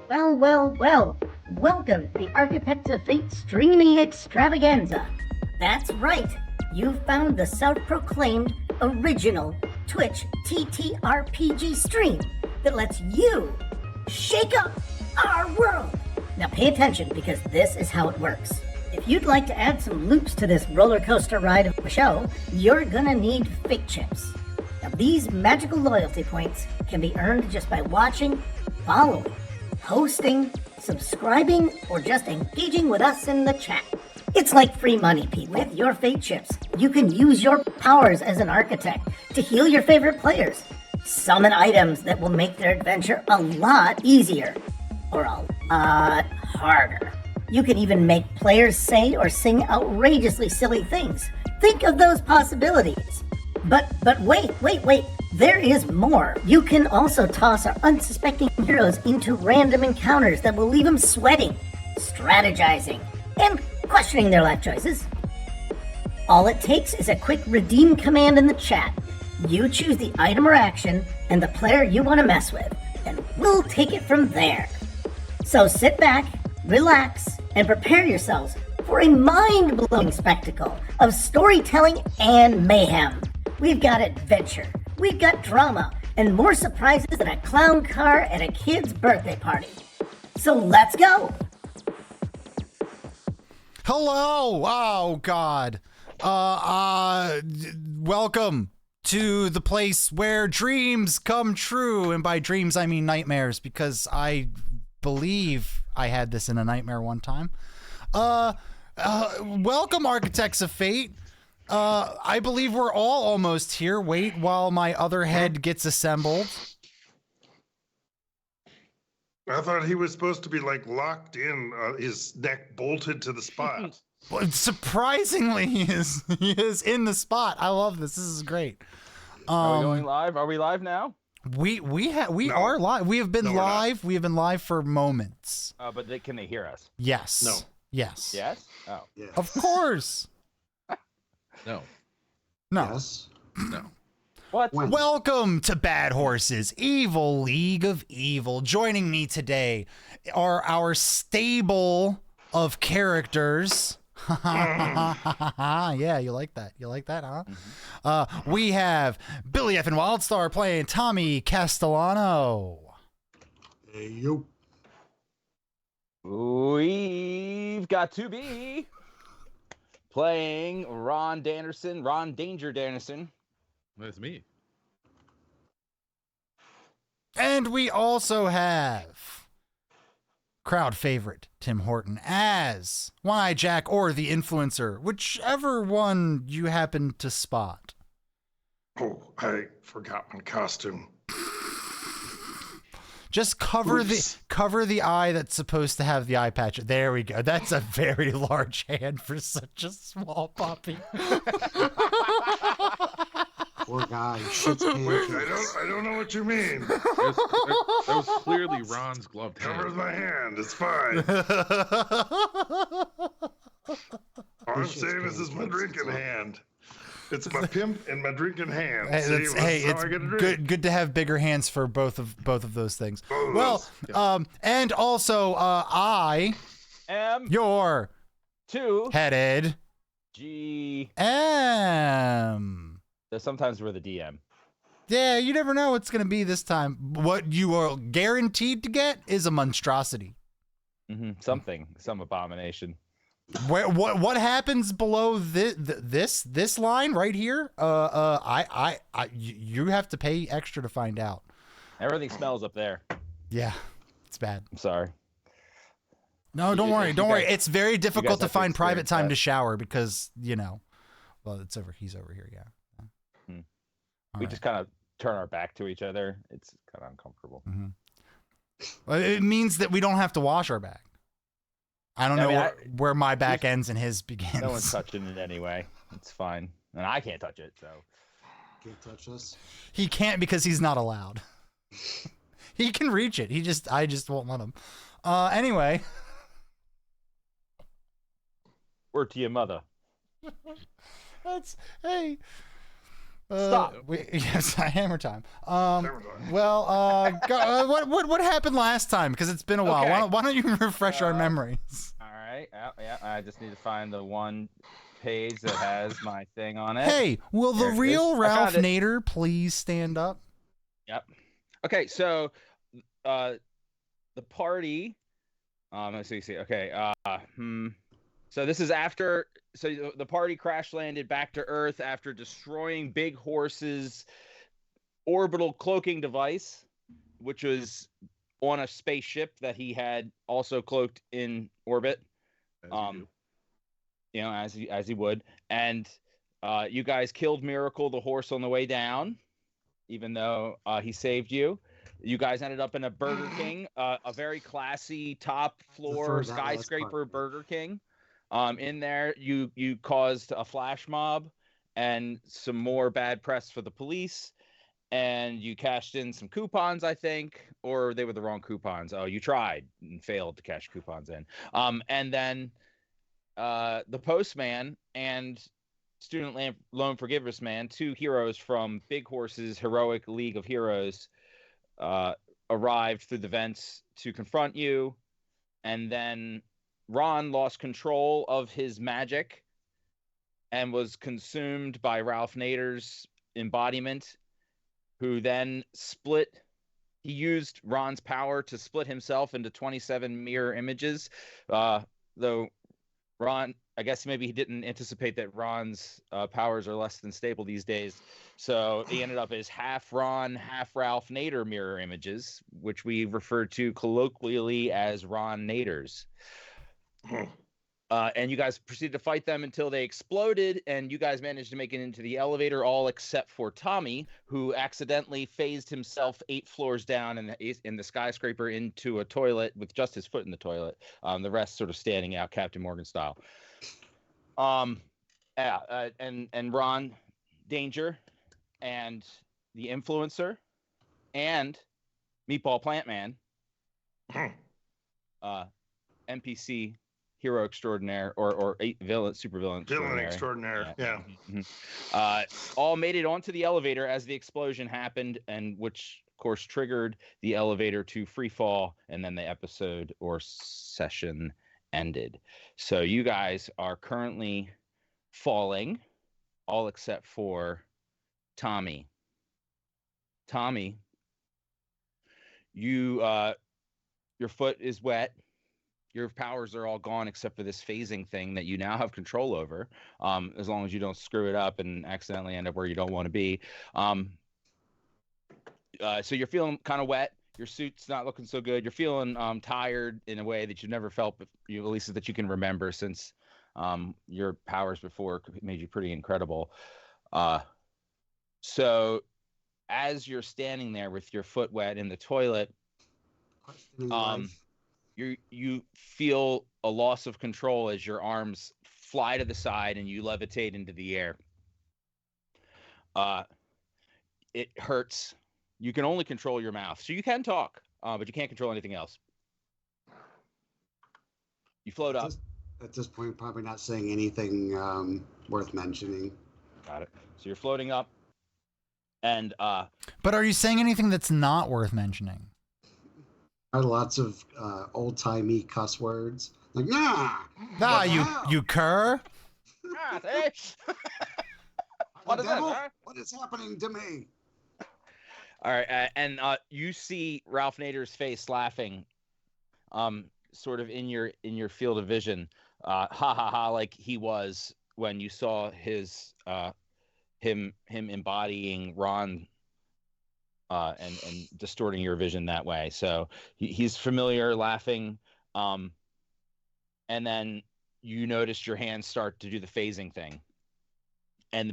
Well, well, well. Welcome to the Architects of Fate streaming extravaganza. That's right. You found the self-proclaimed original Twitch TTRPG stream that lets you shake up our world. Now pay attention, because this is how it works. If you'd like to add some loops to this roller coaster ride of a show, you're gonna need fate chips. Now these magical loyalty points can be earned just by watching, following, hosting, subscribing, or just engaging with us in the chat. It's like free money, people. With your fate chips, you can use your powers as an architect to heal your favorite players, summon items that will make their adventure a lot easier, or a lot harder. You can even make players say or sing outrageously silly things. Think of those possibilities. But wait. There is more. You can also toss our unsuspecting heroes into random encounters that will leave them sweating, strategizing, and questioning their life choices. All it takes is a quick redeem command in the chat. You choose the item or action and the player you want to mess with, and we'll take it from there. So sit back, relax, and prepare yourselves for a mind-blowing spectacle of storytelling and mayhem. We've got adventure, we've got drama, and more surprises than a clown car at a kid's birthday party. So let's go! Hello! Oh, God. Welcome to the place where dreams come true. And by dreams, I mean nightmares, because I believe I had this in a nightmare one time. Welcome, Architects of Fate. I believe we're all almost here. Wait while my other head gets assembled. I thought he was supposed to be like locked in, his neck bolted to the spot. But surprisingly, he is in the spot. I love this. This is great. Are we going live? Are we live now? We are live. We have been live. We have been live for moments. But can they hear us? Yes. No. Yes. Yes? Oh. Yes. Of course. No. No. Yes. No. What? When? Welcome to Bad Horses, Evil League of Evil. Joining me today are our stable of characters. Yeah, you like that. You like that, huh? We have Billy F. and Wildstar playing Tommy Castellano. Hey, yo. We've got to be playing Ron Danger Danderson. That's me. And we also have crowd favorite Tim Horton as One-Eye Jack or the Influencer, whichever one you happen to spot. Oh, I forgot my costume. Just cover the eye that's supposed to have the eye patch. There we go. That's a very large hand for such a small puppy. Poor guy. Shit's Wait, pants. I don't know what you mean. That was clearly Ron's gloved Covers hand. my hand. It's fine. All I'm This shit's saying is, this is my pancakes. drinking hand. It's my pimp and my drinking hand. Hey, See, that's- this hey, is how it's I get a drink. good to have bigger hands for both of those things. Both of Well, those. and also I, M your 2 headed G. M. Sometimes we're the DM. Yeah, you never know what's gonna be this time. What you are guaranteed to get is a monstrosity. Some abomination. What happens below this line right here? You have to pay extra to find out. Everything smells up there. Yeah, it's bad. I'm sorry. No, don't You- worry, you don't worry. guys- It's very difficult to have to find private experience time that. to shower because well, he's over here, yeah. All We right. just kind of turn our back to each other. It's kind of uncomfortable. Well, it means that we don't have to wash our back. I don't I know mean, where my back ends and his begins. No one's touching it anyway. It's fine. And I can't touch it, so. Can't touch us. He can't because he's not allowed. He can reach it. I just won't let him. Anyway. Word to your mother. Hey. Stop. Yes, hammer time. Hammer time. Well, what happened last time? Because it's been a while. Okay. Why don't you refresh our memories? All right. Yeah. I just need to find the one page that has my thing on it. Hey, will the There it real is. I Ralph found it. Nader please stand up? Yep. Okay. So, the party. Let's see. Okay. So this is after. So the party crash landed back to Earth after destroying Big Horse's orbital cloaking device, which was on a spaceship that he had also cloaked in orbit. As you do. As he would. And you guys killed Miracle the horse on the way down, even though he saved you. You guys ended up in a Burger King, a very classy top floor Defer that last skyscraper part. Burger King. In there, you caused a flash mob and some more bad press for the police. And you cashed in some coupons, I think, or they were the wrong coupons. Oh, you tried and failed to cash coupons in. And then the postman and student loan forgiveness man, two heroes from Big Horse's heroic League of Heroes, arrived through the vents to confront you. And then Ron lost control of his magic and was consumed by Ralph Nader's embodiment, who then he used Ron's power to split himself into 27 mirror images. Though Ron, I guess maybe he didn't anticipate that Ron's powers are less than stable these days. So he ended up as half Ron, half Ralph Nader mirror images, which we refer to colloquially as Ron Naders. And you guys proceeded to fight them until they exploded, and you guys managed to make it into the elevator, all except for Tommy, who accidentally phased himself 8 floors down in the skyscraper into a toilet with just his foot in the toilet. The rest sort of standing out, Captain Morgan style. And Ron Danger and the Influencer and Meatball Plant Man, NPC hero extraordinaire or supervillain Villain extraordinaire. extraordinaire. Yeah. All made it onto the elevator as the explosion happened, and which of course triggered the elevator to free fall, and then the episode or session ended. So you guys are currently falling, all except for Tommy. Tommy, your foot is wet. Your powers are all gone except for this phasing thing that you now have control over, as long as you don't screw it up and accidentally end up where you don't want to be. So you're feeling kind of wet. Your suit's not looking so good. You're feeling tired in a way that you've never felt, at least that you can remember, since your powers before made you pretty incredible. So as you're standing there with your foot wet in the toilet, Questioning life. you feel a loss of control as your arms fly to the side and you levitate into the air. It hurts. You can only control your mouth, so you can talk, but you can't control anything else. You float up. At this point, probably not saying anything worth mentioning. Got it. So you're floating up, and But are you saying anything that's not worth mentioning? Lots of old-timey cuss words. Like, nah! You cur? What is devil? this, huh? What is happening to me? All right, and you see Ralph Nader's face laughing, sort of in your field of vision, ha ha ha, like he was when you saw his him embodying Ron, and distorting your vision that way. So he's familiar, laughing, and then you notice your hands start to do the phasing thing,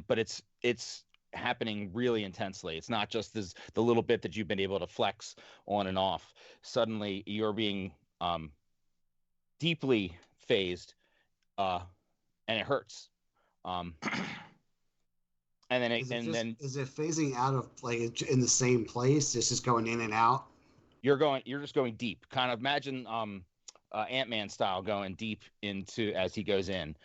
but it's happening really intensely. It's not just the little bit that you've been able to flex on and off. Suddenly you're being deeply phased, and it hurts. And then Is it phasing out of, like, in the same place? It's just going in and out? you're just going deep. Kind of imagine Ant-Man style, going deep into, as he goes in,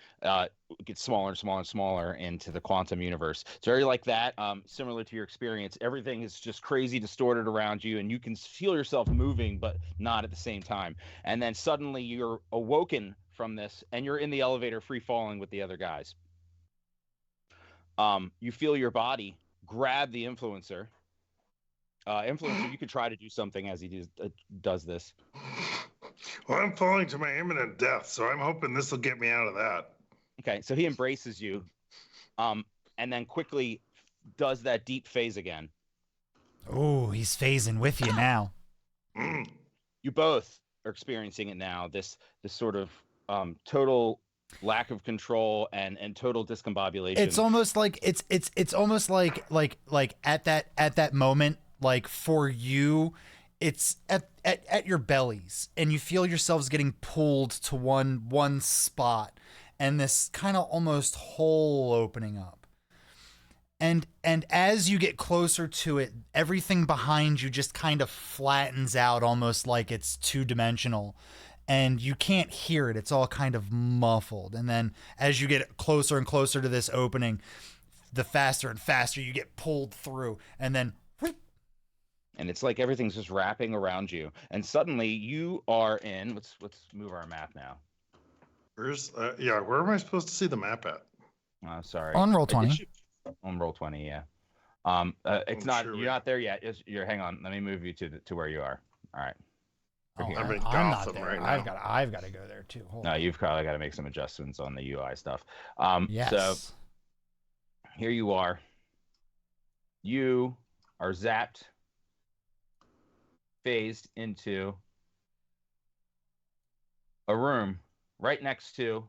gets smaller and smaller and smaller into the quantum universe. It's very like that, similar to your experience. Everything is just crazy distorted around you, and you can feel yourself moving, but not at the same time. And then suddenly you're awoken from this, and you're in the elevator free falling with the other guys. You feel your body grab the influencer. Influencer, you could try to do something as he does this. Well, I'm falling to my imminent death, so I'm hoping this will get me out of that. Okay, so he embraces you, and then quickly does that deep phase again. Oh, he's phasing with you now. You both are experiencing it now. This sort of total lack of control and total discombobulation. It's almost like it's almost like at that moment, like for you, it's at your bellies, and you feel yourselves getting pulled to one spot, and this kind of almost hole opening up. And as you get closer to it, everything behind you just kind of flattens out, almost like it's two-dimensional, and you can't hear it. It's all kind of muffled. And then as you get closer and closer to this opening, the faster and faster you get pulled through, and then whoop. And it's like everything's just wrapping around you, and suddenly you are in. Let's move our map now. Where's where am I supposed to see the map at? Sorry. On Roll20. On Roll20, yeah. It's I'm not. sure You're not there yet. You're. Hang on. Let me move you to where you are. All right. Oh, I'm in I'm not Gotham there. right I've now. got to go there too. Hold No, on. you've probably got to make some adjustments on the UI stuff. Yes. So here you are. You are zapped, phased into a room right next to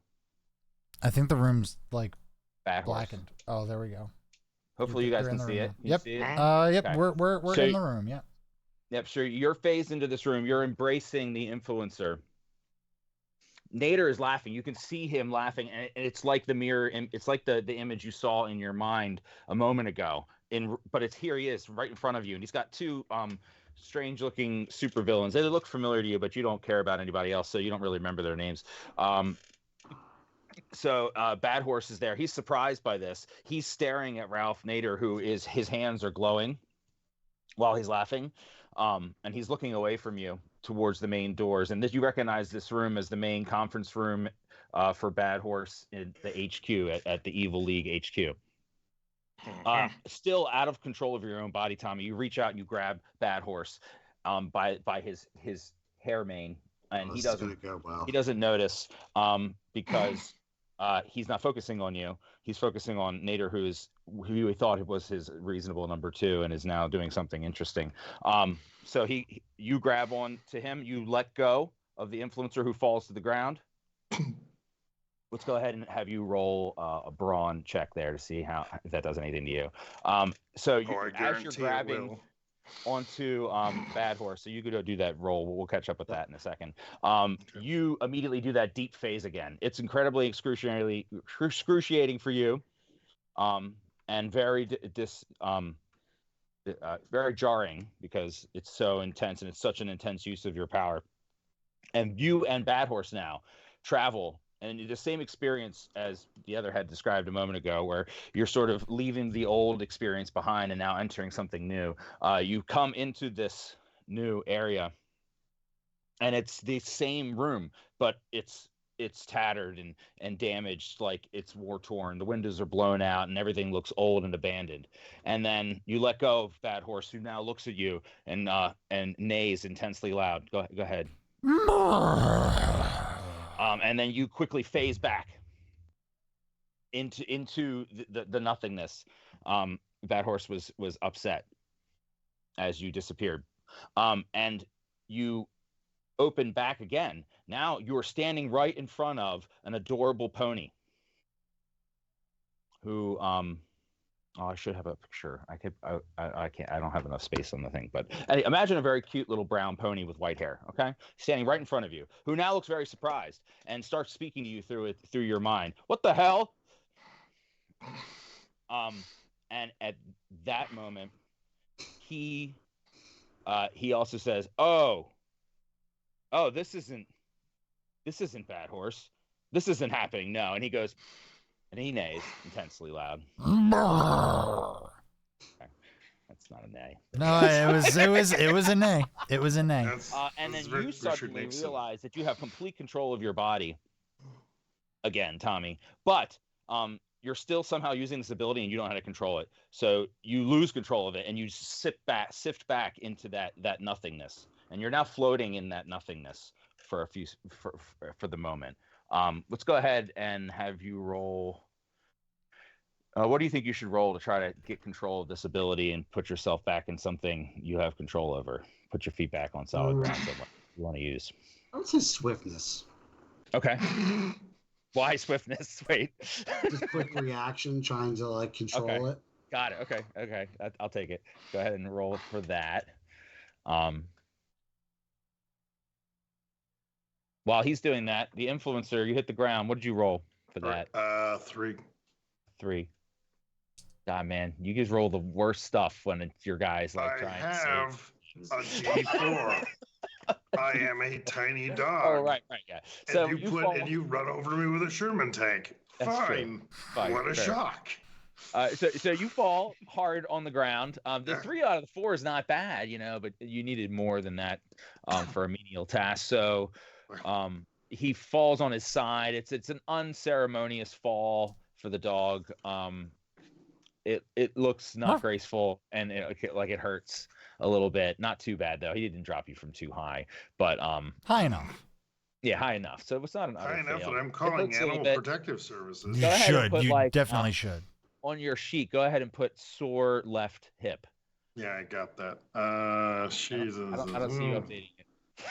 I think the room's like Bad Horse. blackened. Oh, there we go. Hopefully you guys You're in can the see room it. now. You Yep. see it? Yep. Okay. We're So- in the room. Yep. Yep, sure. You're phased into this room. You're embracing the influencer. Nader is laughing. You can see him laughing, and it's like the mirror. It's like the image you saw in your mind a moment ago. But it's here. He is right in front of you, and he's got two strange-looking supervillains. They look familiar to you, but you don't care about anybody else, so you don't really remember their names. So Bad Horse is there. He's surprised by this. He's staring at Ralph Nader, his hands are glowing. while he's laughing, and he's looking away from you towards the main doors. And you recognize this room as the main conference room for Bad Horse in the HQ at the Evil League HQ. Still out of control of your own body, Tommy. You reach out and you grab Bad Horse by his hair mane, and he doesn't notice because he's not focusing on you. He's focusing on Nader, who he thought it was his reasonable number 2 and is now doing something interesting. So you grab on to him. You let go of the influencer who falls to the ground. Let's go ahead and have you roll a brawn check there to see if that does anything to you. So as you're grabbing onto Bad Horse, so you could go do that roll. We'll catch up with that in a second. You immediately do that deep phase again. It's incredibly excruciating for you, and very very jarring because it's so intense and it's such an intense use of your power. And you and Bad Horse now travel. And the same experience as the other had described a moment ago, where you're sort of leaving the old experience behind and now entering something new. You come into this new area, and it's the same room, but it's tattered and damaged, like it's war-torn. The windows are blown out, and everything looks old and abandoned. And then you let go of Bad Horse, who now looks at you and neighs intensely loud. Go ahead. And then you quickly phase back into the nothingness. Bad Horse was upset as you disappeared, and you open back again. Now you are standing right in front of an adorable pony. Who I should have a picture. I can't. I don't have enough space on the thing. But imagine a very cute little brown pony with white hair. Okay, standing right in front of you, who now looks very surprised and starts speaking to you through your mind. What the hell? And at that moment, he also says, "Oh, this isn't Bad Horse. This isn't happening. No." And he goes. And he neighs intensely loud. Okay. That's not a neigh. No, it was a neigh. It was a neigh. And then you suddenly realize that you have complete control of your body. Again, Tommy. But you're still somehow using this ability and you don't know how to control it. So you lose control of it and you sift back into that nothingness. And you're now floating in that nothingness for the moment. Let's go ahead and have you roll. What do you think you should roll to try to get control of this ability and put yourself back in something you have control over? Put your feet back on solid ground. So what you want to use? I would say swiftness. Okay. Why swiftness? Wait. Just quick reaction, trying to control it. Got it. Okay. I'll take it. Go ahead and roll for that. While he's doing that, the influencer, you hit the ground. What did you roll for that? 3. 3. God, man, you guys roll the worst stuff when it's your guys trying to have a D4. I am a tiny dog. Oh, right, yeah. So and you run over me with a Sherman tank. Fine. What a shock. So you fall hard on the ground. The 3 out of the 4 is not bad, but you needed more than that for a menial task. So he falls on his side. It's an unceremonious fall for the dog. It looks not graceful, and it hurts a little bit. Not too bad though. He didn't drop you from too high, but high enough. Yeah, high enough. So it's not an high enough that I'm calling Animal Protective Services. You should. You definitely should. On your sheet, go ahead and put sore left hip. Yeah, I got that. Jesus. I don't see you updating it.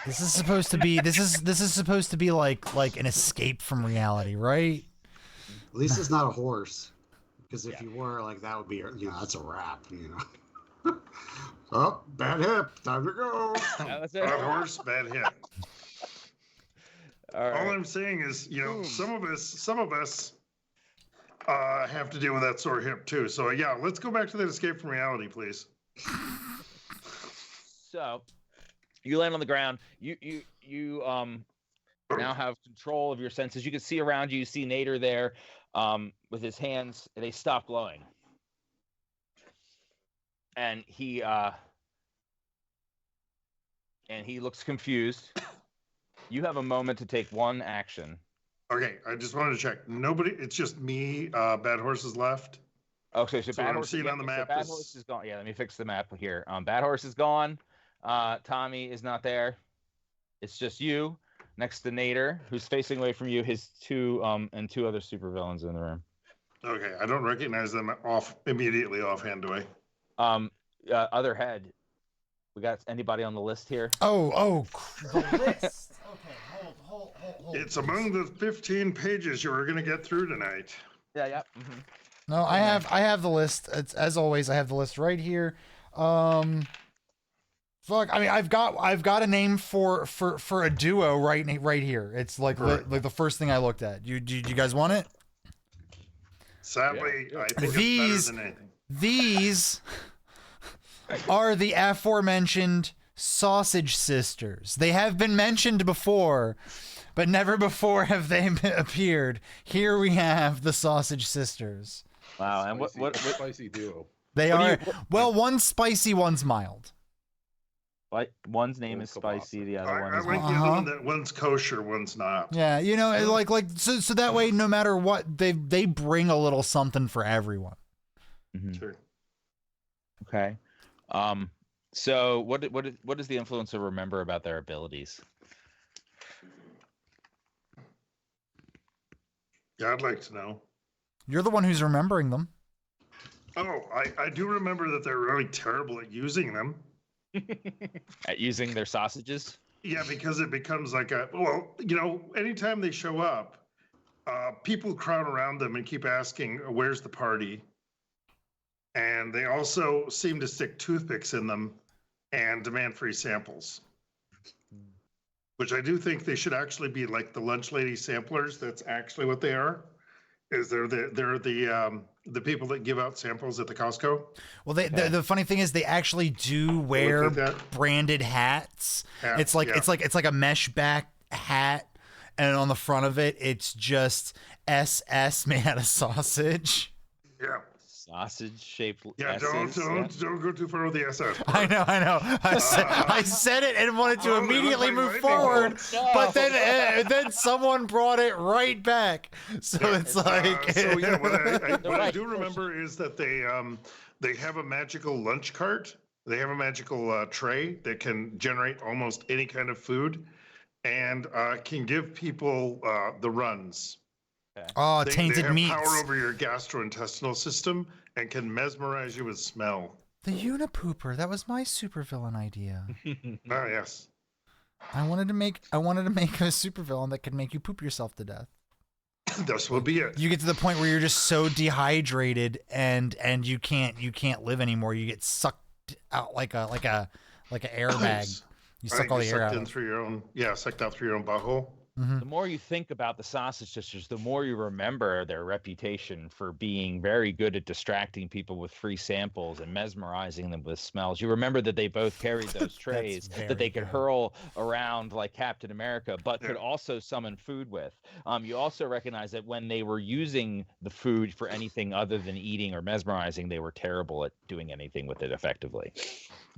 This is supposed to be. This is supposed to be like an escape from reality, right? At least it's not a horse, because if you were, that would be, that's a wrap, Oh, bad hip, time to go. Bad horse, bad hip. All I'm saying is, some of us have to deal with that sore hip too. So yeah, let's go back to that escape from reality, please. So you land on the ground. You now have control of your senses. You can see around you. You see Nader there with his hands. They stop glowing. And he and he looks confused. You have a moment to take one action. Okay, I just wanted to check. Nobody. It's just me. Bad Horse is left. Okay, so So Bad what I'm Horse, seeing on the so map Bad is- Horse is gone. Yeah, let me fix the map here. Bad Horse is gone. Tommy is not there. It's just you next to Nader, who's facing away from you. His two and two other supervillains in the room. Okay, I don't recognize them immediately offhand, do I? Other head. We got anybody on the list here? Oh, the list. Okay, hold. It's among the 15 pages you were going to get through tonight. Yeah. Mm-hmm. No, I have the list. It's, as always, I have the list right here. Fuck. I mean, I've got a name for a duo right here. It's like the first thing I looked at. Do you guys want it? Sadly, Yeah. I think These- it's better than anything. These are the aforementioned Sausage Sisters. They have been mentioned before, but never before have they appeared. Here we have the Sausage Sisters. Wow. And what spicy duo? They What do are you- well, one's spicy, one's mild. one's name is Come Spicy, on. the other one I is like the Uh-huh. other one that one's kosher, one's not. Yeah, you know, like so that way, no matter what, they bring a little something for everyone. Mhm. Sure. Okay. So what does the influencer remember about their abilities? Yeah, I'd like to know. You're the one who's remembering them. Oh, I do remember that they're really terrible at using them. At using their sausages? Yeah, because it becomes like anytime they show up, people crowd around them and keep asking, "Where's the party?" And they also seem to stick toothpicks in them and demand free samples, which I do think they should actually be like the lunch lady samplers. That's actually what they are. Is they're the people that give out samples at the Costco. Well, the funny thing is, they actually do wear like that. branded hats. Yeah, It's like yeah. it's like a mesh back hat, and on the front of it, it's just SS made out of sausage. Yeah, Sausage shaped. yeah. Don't go too far with the SS. I know. I said it and wanted to Oh, immediately that was move like forward, lightning but then someone brought it right back. So it's like So yeah, what I right. do remember is that they have a magical lunch cart. They have a magical tray that can generate almost any kind of food, and can give people the runs. oh, They tainted have meats. power over your gastrointestinal system and can mesmerize you with smell. The Unipooper. That was my supervillain idea. Ah, yes. I wanted to make a supervillain that could make you poop yourself to death. This will be it. You get to the point where you're just so dehydrated and you can't live anymore. You get sucked out like a airbag. You suck all the air out. Sucked out through your own butthole. The more you think about the Sausage Sisters, the more you remember their reputation for being very good at distracting people with free samples and mesmerizing them with smells. You remember that they both carried those trays that they could very good. hurl around like Captain America, but could also summon food with. You also recognize that when they were using the food for anything other than eating or mesmerizing, they were terrible at doing anything with it effectively.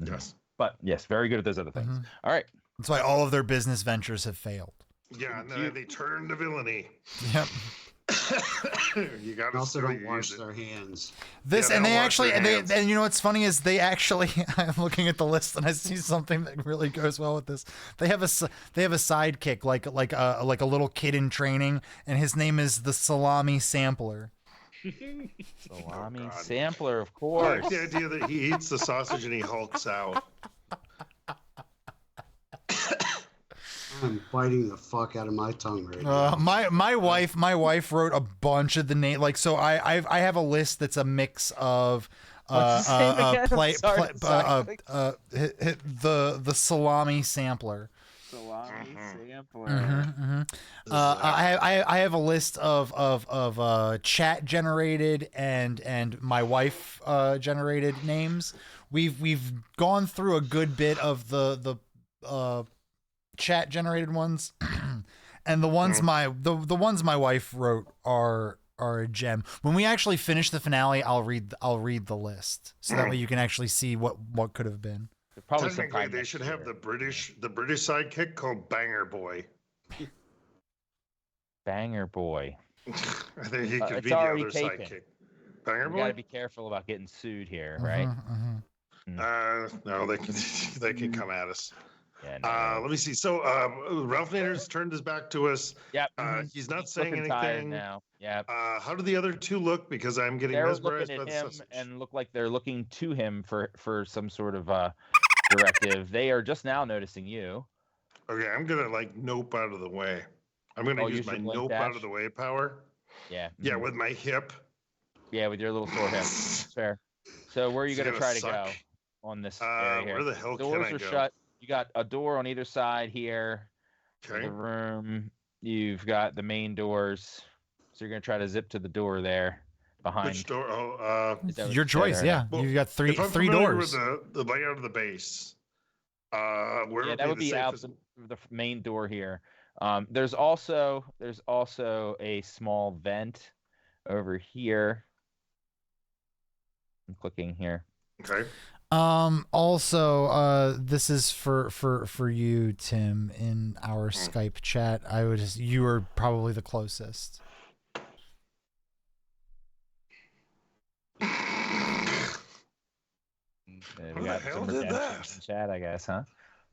Yes. But yes, very good at those other things. All right. That's why all of their business ventures have failed. Yeah, and then they turn to villainy. Yep. You got And to also still don't wash use it. their hands. This Yeah, and they they don't wash actually their hands. and you know what's funny is they actually I'm looking at the list and I see something that really goes well with this. They have a sidekick like a little kid in training, and his name is the Salami Sampler. Salami God. sampler, of I course. like the idea that he eats the sausage and he hulks out. I'm biting the fuck out of my tongue right now. My wife wrote a bunch of the name, like, so I have a list that's a mix of What's his name again? I'm sorry, the Salami Sampler. Salami sampler. I have a list of chat generated and my wife generated names. We've gone through a good bit of the chat generated ones, and the ones the ones my wife wrote are a gem. When we actually finish the finale, I'll read the list, so that way you can actually see what could have been. Probably Technically, sometime they next should have year. the British sidekick called Banger Boy. Banger Boy. I think he could It's be the already other taken. sidekick. Banger You got to Boy? be careful about getting sued here, right? No, they can they can come at us. Yeah. No. Let me see. So Ralph Nader's turned his back to us. Yep. He's not He's saying looking tired anything. now. Yep. How do the other two look? Because I'm getting They're mesmerized looking by at the him sausage. and look like they're looking to him for some sort of directive. They are just now noticing you. Okay, I'm gonna like nope out of the way. I'm gonna use my your blink nope dash? out of the way power. Yeah. Yeah, mhm. with my hip. Yeah, with your little sore hip. Fair. So where are you It's going to gonna try to go suck. on this area here? Where the hell Doors can I are go? shut. You got a door on either side here. Okay. The room. You've got the main doors. So you're going to try to zip to the door there behind. Which door? Is that what Your you said, choice, or yeah. Well, You've got three if I'm three familiar doors. with the layout of the base, where Yeah, would that would be be the out safest? the main door here. There's also a small vent over here. I'm clicking here. Okay. Also, this is for you, Tim, in our Skype chat. You were probably the closest. We Who the got hell some did redemption that? in chat, I guess, huh?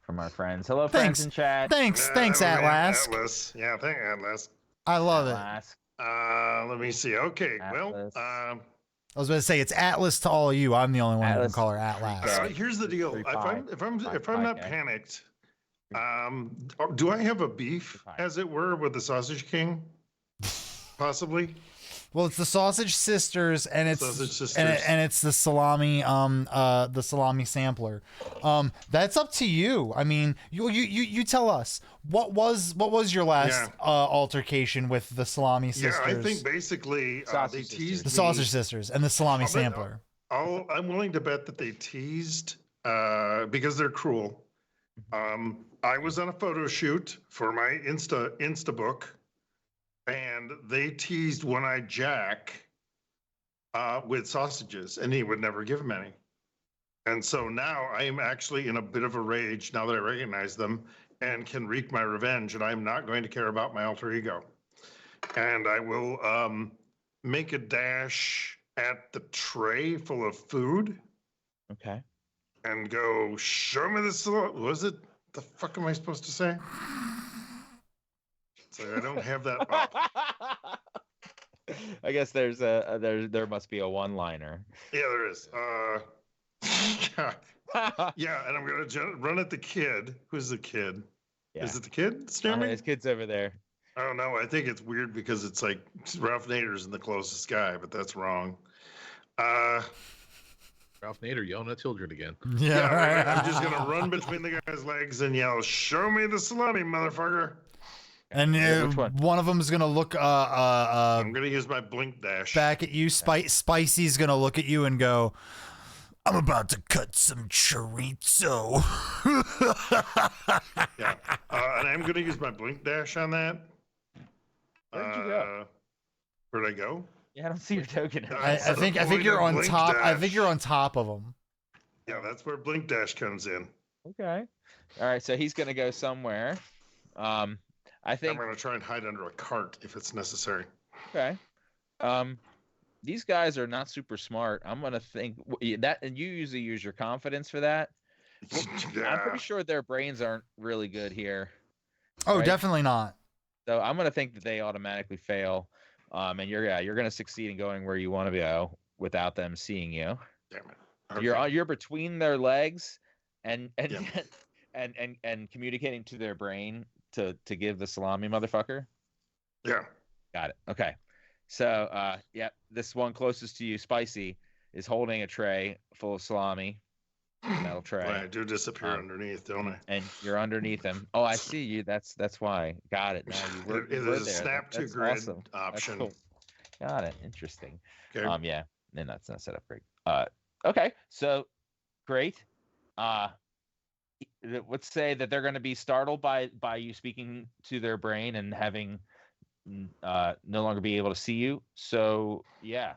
From our friends. Hello, Thanks. friends in chat. Thanks, Yeah, thanks, that was Atlas. Atlas. Yeah, thank Atlas. I love it. Atlas. Let me see. Okay, Atlas. well, I was going to say it's Atlas to all of you. I'm the only one who can Atlas. call her Atlas. Yeah. here's the deal. If I'm not 5K. panicked, do I have a beef, 5. as it were, with the Sausage King? Possibly. Well, it's the Sausage Sisters, and it's Sausage Sisters. and it's the salami sampler. That's up to you. I mean, you tell us what was your last altercation with the salami sisters? Yeah, I think basically they Sausage teased the me. Sausage Sisters and the salami I'll bet- sampler. I'm willing to bet that they teased because they're cruel. I was on a photo shoot for my Insta book, and they teased One-Eyed Jack with sausages, and he would never give him any. And so now I am actually in a bit of a rage now that I recognize them and can wreak my revenge, and I'm not going to care about my alter ego. And I will make a dash at the tray full of food Okay. and go, show me this. What was it? The fuck am I supposed to say? So I don't have that up. I guess there must be a one-liner. Yeah, there is. Yeah, and I'm gonna run at the kid. Who's the kid? Yeah. Is it the kid staring me? His kid's over there. I don't know. I think it's weird because it's like Ralph Nader's in the closest guy, but that's wrong. Ralph Nader yelling at children again. Yeah, right. I'm just gonna run between the guy's legs and yell, "Show me the salami, motherfucker!" And Which one? one of them is gonna look I'm gonna use my blink dash. back at you. Spicy's gonna look at you and go, "I'm about to cut some chorizo." Yeah, and I'm gonna use my blink dash on that. Where'd you go? Where'd I go? Yeah, I don't see your token. I think you're on Blink top. I dash. think you're on top of them. Yeah, that's where blink dash comes in. Okay. All right, so he's gonna go somewhere. I I'm think. gonna try and hide under a cart if it's necessary. Okay. These guys are not super smart. I'm gonna think that, and you usually use your confidence for that. I'm Yeah. pretty sure their brains aren't really good here. Oh, Right. definitely not. So I'm gonna think that they automatically fail. And you're gonna succeed in going where you want to go without them seeing you. Damn it. You're between their legs and Yeah. and communicating to their brain to give the salami motherfucker. Yeah. Got it. Okay. So this one closest to you, Spicy, is holding a tray full of salami. Metal tray. Boy, I do disappear underneath, don't I? And you're underneath them. Oh, I see you. That's why. Got it. Now you were, It you were is a there. snap to That's grid awesome. That's option. cool. Got it. Interesting. Okay. Yeah. And that's not set up great. Okay. So great. Let's say that they're going to be startled by you speaking to their brain and having no longer be able to see you. So yeah,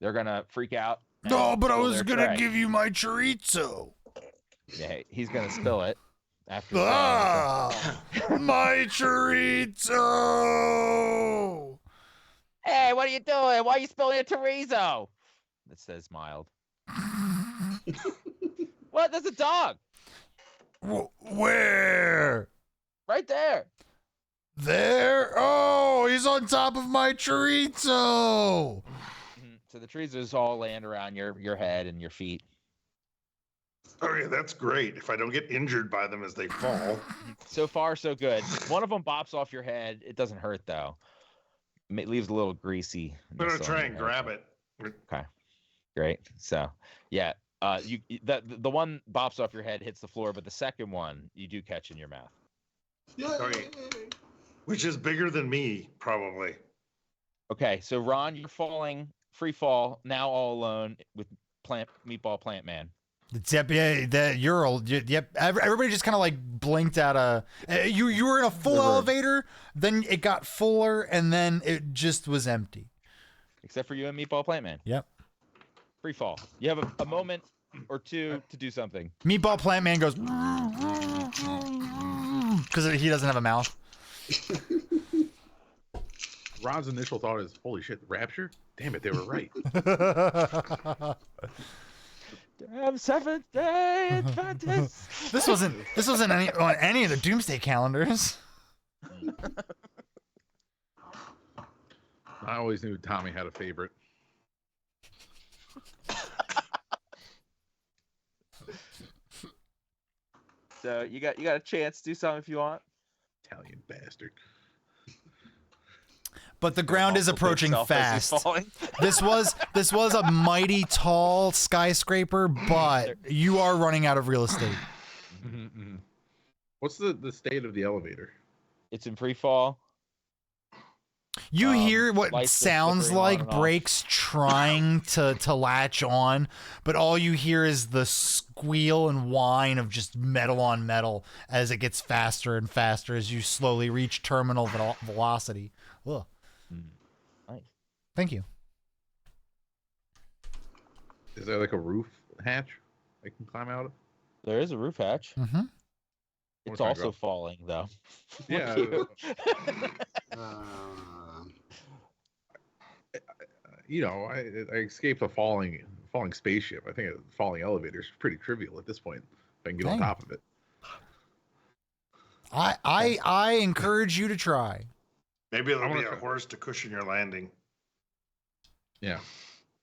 they're going to freak out. No, but I steal was their gonna tray. give you my chorizo. Yeah, he's gonna spill it after. My chorizo! Hey, what are you doing? Why are you spilling a chorizo? It says mild. What? There's a dog. Where? Right there. There? Oh, he's on top of my chorizo! So the chorizos all land around your head and your feet. Oh yeah, that's great. If I don't get injured by them as they fall. So far, so good. One of them bops off your head. It doesn't hurt though. It leaves a little greasy. I'm gonna try and grab it. Okay, great. So yeah, the one bops off your head, hits the floor, but the second one you do catch in your mouth. Okay. Which is bigger than me, probably. Okay, so Ron, you're falling, free fall, now all alone with Meatball Plant Man. Yep, yeah, yep. Everybody just kind of like blinked at you were in a full elevator, then it got fuller, and then it just was empty. Except for you and Meatball Plant Man. Yep. Free fall. You have a moment or two to do something. Meatball Plant Man goes because he doesn't have a mouth. Ron's initial thought is, holy shit, Rapture? Damn it, they were right. Damn Seventh-day Adventist. This wasn't on any of the Doomsday calendars. I always knew Tommy had a favorite. So you got a chance to do something if you want. Italian bastard. But the ground is approaching fast. This was a mighty tall skyscraper, but you are running out of real estate. What's the state of the elevator? It's in free fall. You hear what lights sounds flickering on like and off. brakes trying to latch on, but all you hear is the squeal and whine of just metal on metal as it gets faster and faster as you slowly reach terminal velocity. Ugh. Nice. Thank you. Is there like a roof hatch I can climb out of? There is a roof hatch. Mm-hmm. It's Wanna also go? falling though. Yeah. You know, I escaped a falling spaceship. I think a falling elevator is pretty trivial at this point. If I can get on Dang. top of it. I encourage you to try. Maybe there'll be try. a horse to cushion your landing. Yeah.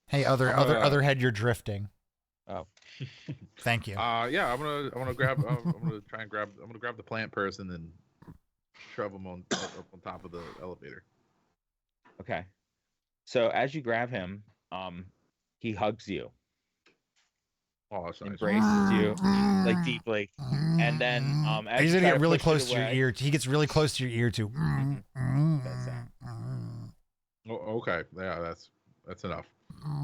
Hey, other head, you're drifting. Oh. Thank you. Yeah, I'm gonna grab. I'm gonna grab the plant person and shove him up on top of the elevator. Okay. So as you grab him, he hugs you, Oh, that's nice. embraces you like deeply, and then as He's you gonna try get really push it close to your away- ear. He gets really close to your ear too. That sound. Oh, okay. Yeah, that's enough.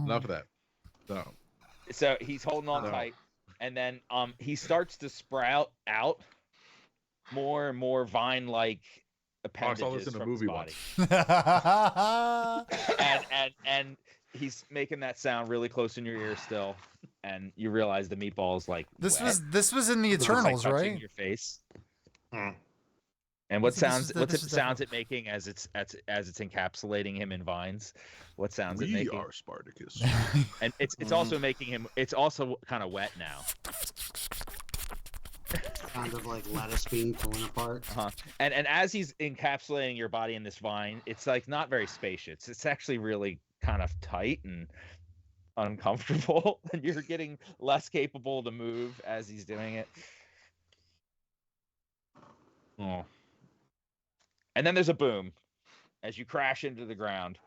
Enough of that. No. So he's holding on No. tight, and then he starts to sprout out more and more vine-like Oh, I saw appendages this in a from his movie body. once. and he's making that sound really close in your ear still, and you realize the meatball's like This wet. was in the So it's, like, Eternals, touching right? Your face. Hmm. And what This is sounds the- what this is the- sounds it making as it's encapsulating him in vines? What sounds it We making? are Spartacus. And it's also making him. It's also kind of wet now. Kind of like lettuce being torn apart. Uh-huh. And as he's encapsulating your body in this vine, it's like not very spacious. It's actually really kind of tight and uncomfortable, and you're getting less capable to move as he's doing it. Oh. And then there's a boom as you crash into the ground,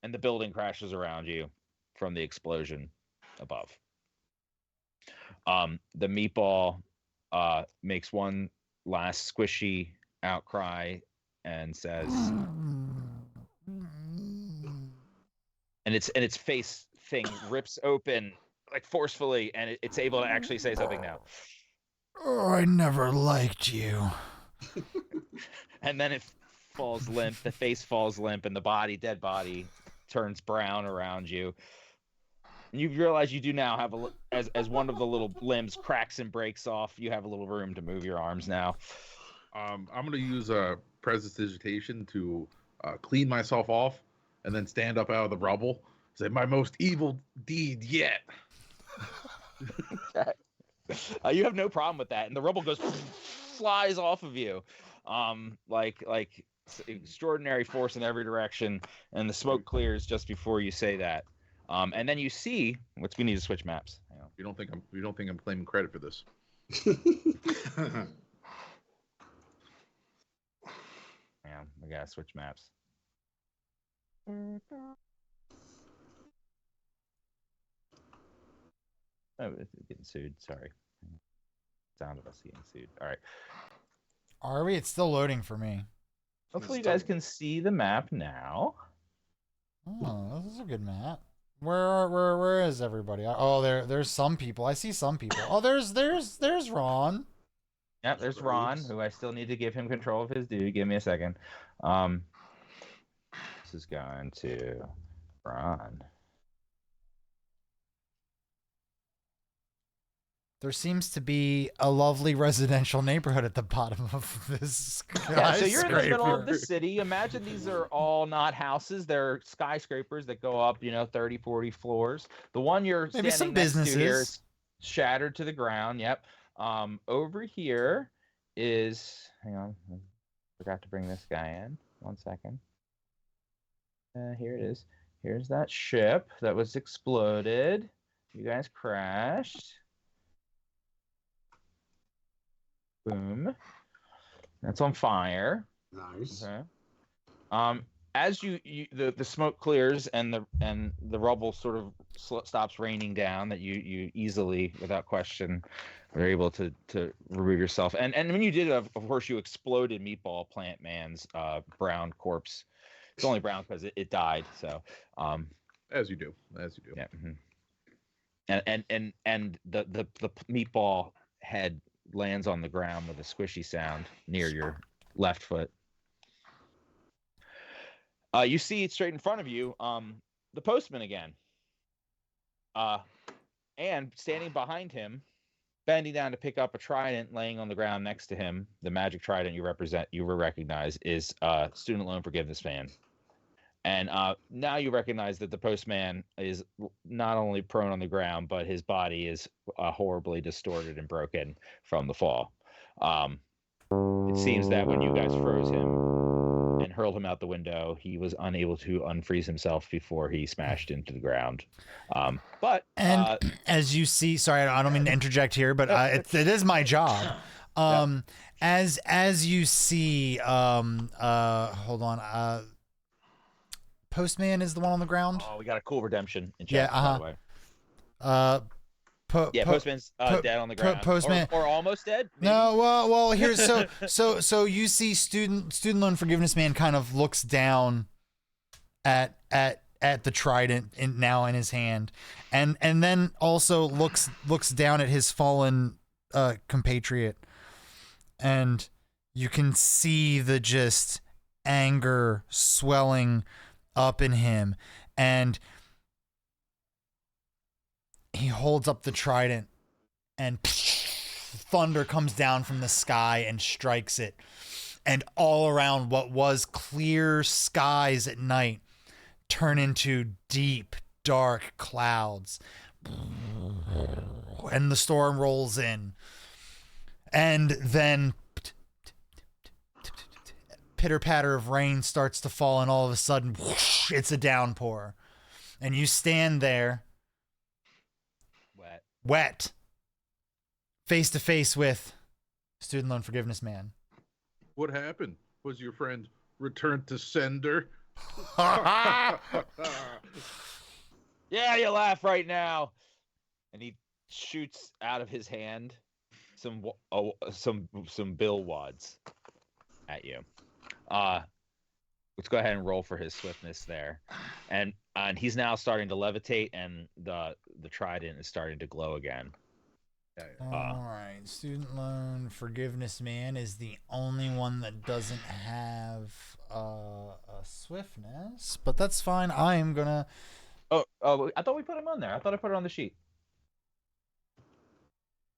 and the building crashes around you from the explosion above. The meatball makes one last squishy outcry and says, and its face thing rips open like forcefully, and it's able to actually say something now. Oh, I never liked you. And then it falls limp. The face falls limp, and the dead body, turns brown around you. And you realize you do now have as one of the little limbs cracks and breaks off, you have a little room to move your arms now. I'm going to use prestidigitation to clean myself off and then stand up out of the rubble. Say, my most evil deed yet. You have no problem with that. And the rubble flies off of you. Like extraordinary force in every direction. And the smoke clears just before you say that. And then you see, we need to switch maps. Hang on. You don't think I'm claiming credit for this? Yeah, we gotta switch maps. Oh, it's getting sued. Sorry. Sound of us getting sued. All right. Are we? It's still loading for me. Hopefully you guys can see the map now. Oh, this is a good map. Where is everybody? Oh, there's some people. I see some people. Oh, there's Ron. Yep, there's Ron, who I still need to give him control of his dude. Give me a second. This is going to Ron. There seems to be a lovely residential neighborhood at the bottom of this. Yeah, so you're in the middle of the city. Imagine these are all not houses. They're skyscrapers that go up, 30, 40 floors. The one you're maybe standing some next to businesses here is shattered to the ground. Yep. Over here is, hang on, I forgot to bring this guy in. 1 second. Here it is. Here's that ship that was exploded. You guys crashed. Boom. That's on fire. Nice. Okay. As the smoke clears and the rubble sort of stops raining down, that you easily, without question, are able to remove yourself. And when you did, of course, you exploded Meatball Plant Man's brown corpse. It's only brown because it died. So. As you do. Yeah. Mm-hmm. And the meatball head lands on the ground with a squishy sound near your left foot. You see straight in front of you the postman again. And standing behind him, bending down to pick up a trident laying on the ground next to him, the magic trident you will recognize is Student Loan Forgiveness Man. And now you recognize that the postman is not only prone on the ground, but his body is horribly distorted and broken from the fall. It seems that when you guys froze him and hurled him out the window, he was unable to unfreeze himself before he smashed into the ground. As you see, sorry, I don't mean to interject here, but it is my job. As you see, hold on. Postman is the one on the ground. Oh, we got a cool redemption in Yeah, chat, by the way. Postman's dead on the ground. Postman, or almost dead. Maybe? No, well, here's so you see student loan forgiveness man kind of looks down at the trident now in his hand, and then also looks down at his fallen compatriot, and you can see the just anger swelling up in him, and he holds up the trident, and thunder comes down from the sky and strikes it, and all around what was clear skies at night turn into deep dark clouds, and the storm rolls in, and then pitter patter of rain starts to fall, and all of a sudden whoosh, it's a downpour, and you stand there wet face to face with Student Loan Forgiveness Man. What happened? Was your friend returned to sender? Yeah, you laugh right now. And he shoots out of his hand some bill wads at you. Let's go ahead and roll for his swiftness there, and he's now starting to levitate, and the trident is starting to glow again. All right, Student Loan Forgiveness Man is the only one that doesn't have a swiftness, but that's fine. I am gonna Oh, I thought we put him on there. I thought I put it on the sheet. I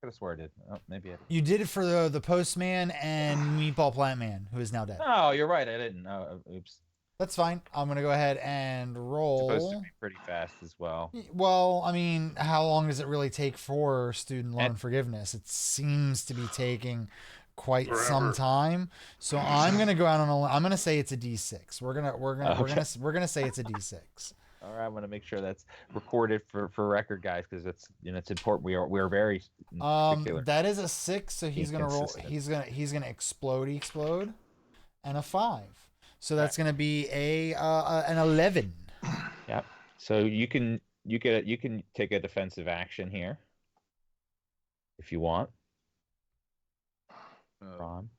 could have swore I did. Oh, maybe I did. You did it for the postman and Meatball Plant Man, who is now dead. No, you're right. I didn't. Oops. That's fine. I'm gonna go ahead and roll. Supposed to be pretty fast as well. Well, I mean, how long does it really take for student loan forgiveness? It seems to be taking quite some time. So I'm gonna go out on a. I'm gonna say it's a D6. We're gonna say it's a D6. All right, I'm gonna make sure that's recorded for record, guys, because it's important. We're very particular. That is a 6, so he's gonna roll. He's gonna explode, and a 5. So that's gonna be an 11. Yep. So you can take a defensive action here if you want. Ron.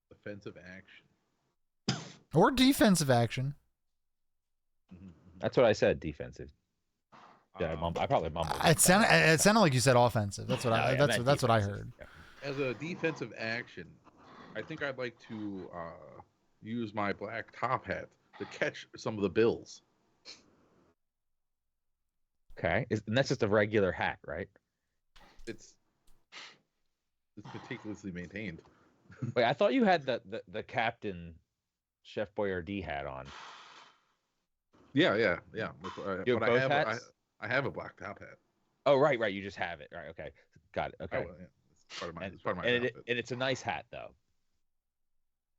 Defensive action. Or defensive action. That's what I said. Defensive. Yeah, I probably mumbled. It sounded like you said offensive. That's what that's what I heard. Yeah. As a defensive action, I think I'd like to use my black top hat to catch some of the bills. Okay, and that's just a regular hat, right? It's meticulously maintained. Wait, I thought you had the Captain Chef Boyardee hat on. Yeah. You have both hats? I have a black top hat. Oh, right. You just have it. Right. Okay. Got it. Okay. Oh, yeah. It's part of my outfit. And it's a nice hat, though.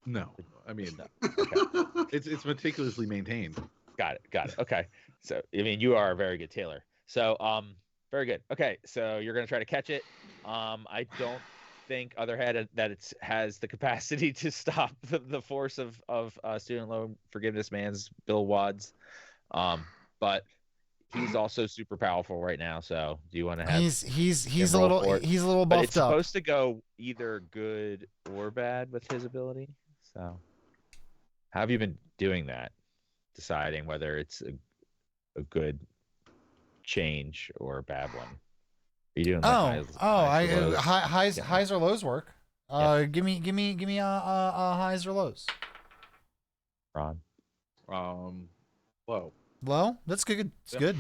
No, I mean, Okay. it's meticulously maintained. Got it. Okay. So, I mean, you are a very good tailor. So, very good. Okay. So you're going to try to catch it. I don't think Otherhead that it has the capacity to stop the force of student loan forgiveness man's Bill Wads. But he's also super powerful right now. So do you want to have he's a little buffed but it's up. supposed to go either good or bad with his ability. So how have you been doing that? Deciding whether it's a good change or a bad one. Are you doing highs or lows work? Give me highs or lows. Ron. Low. That's good. It's Yeah. good.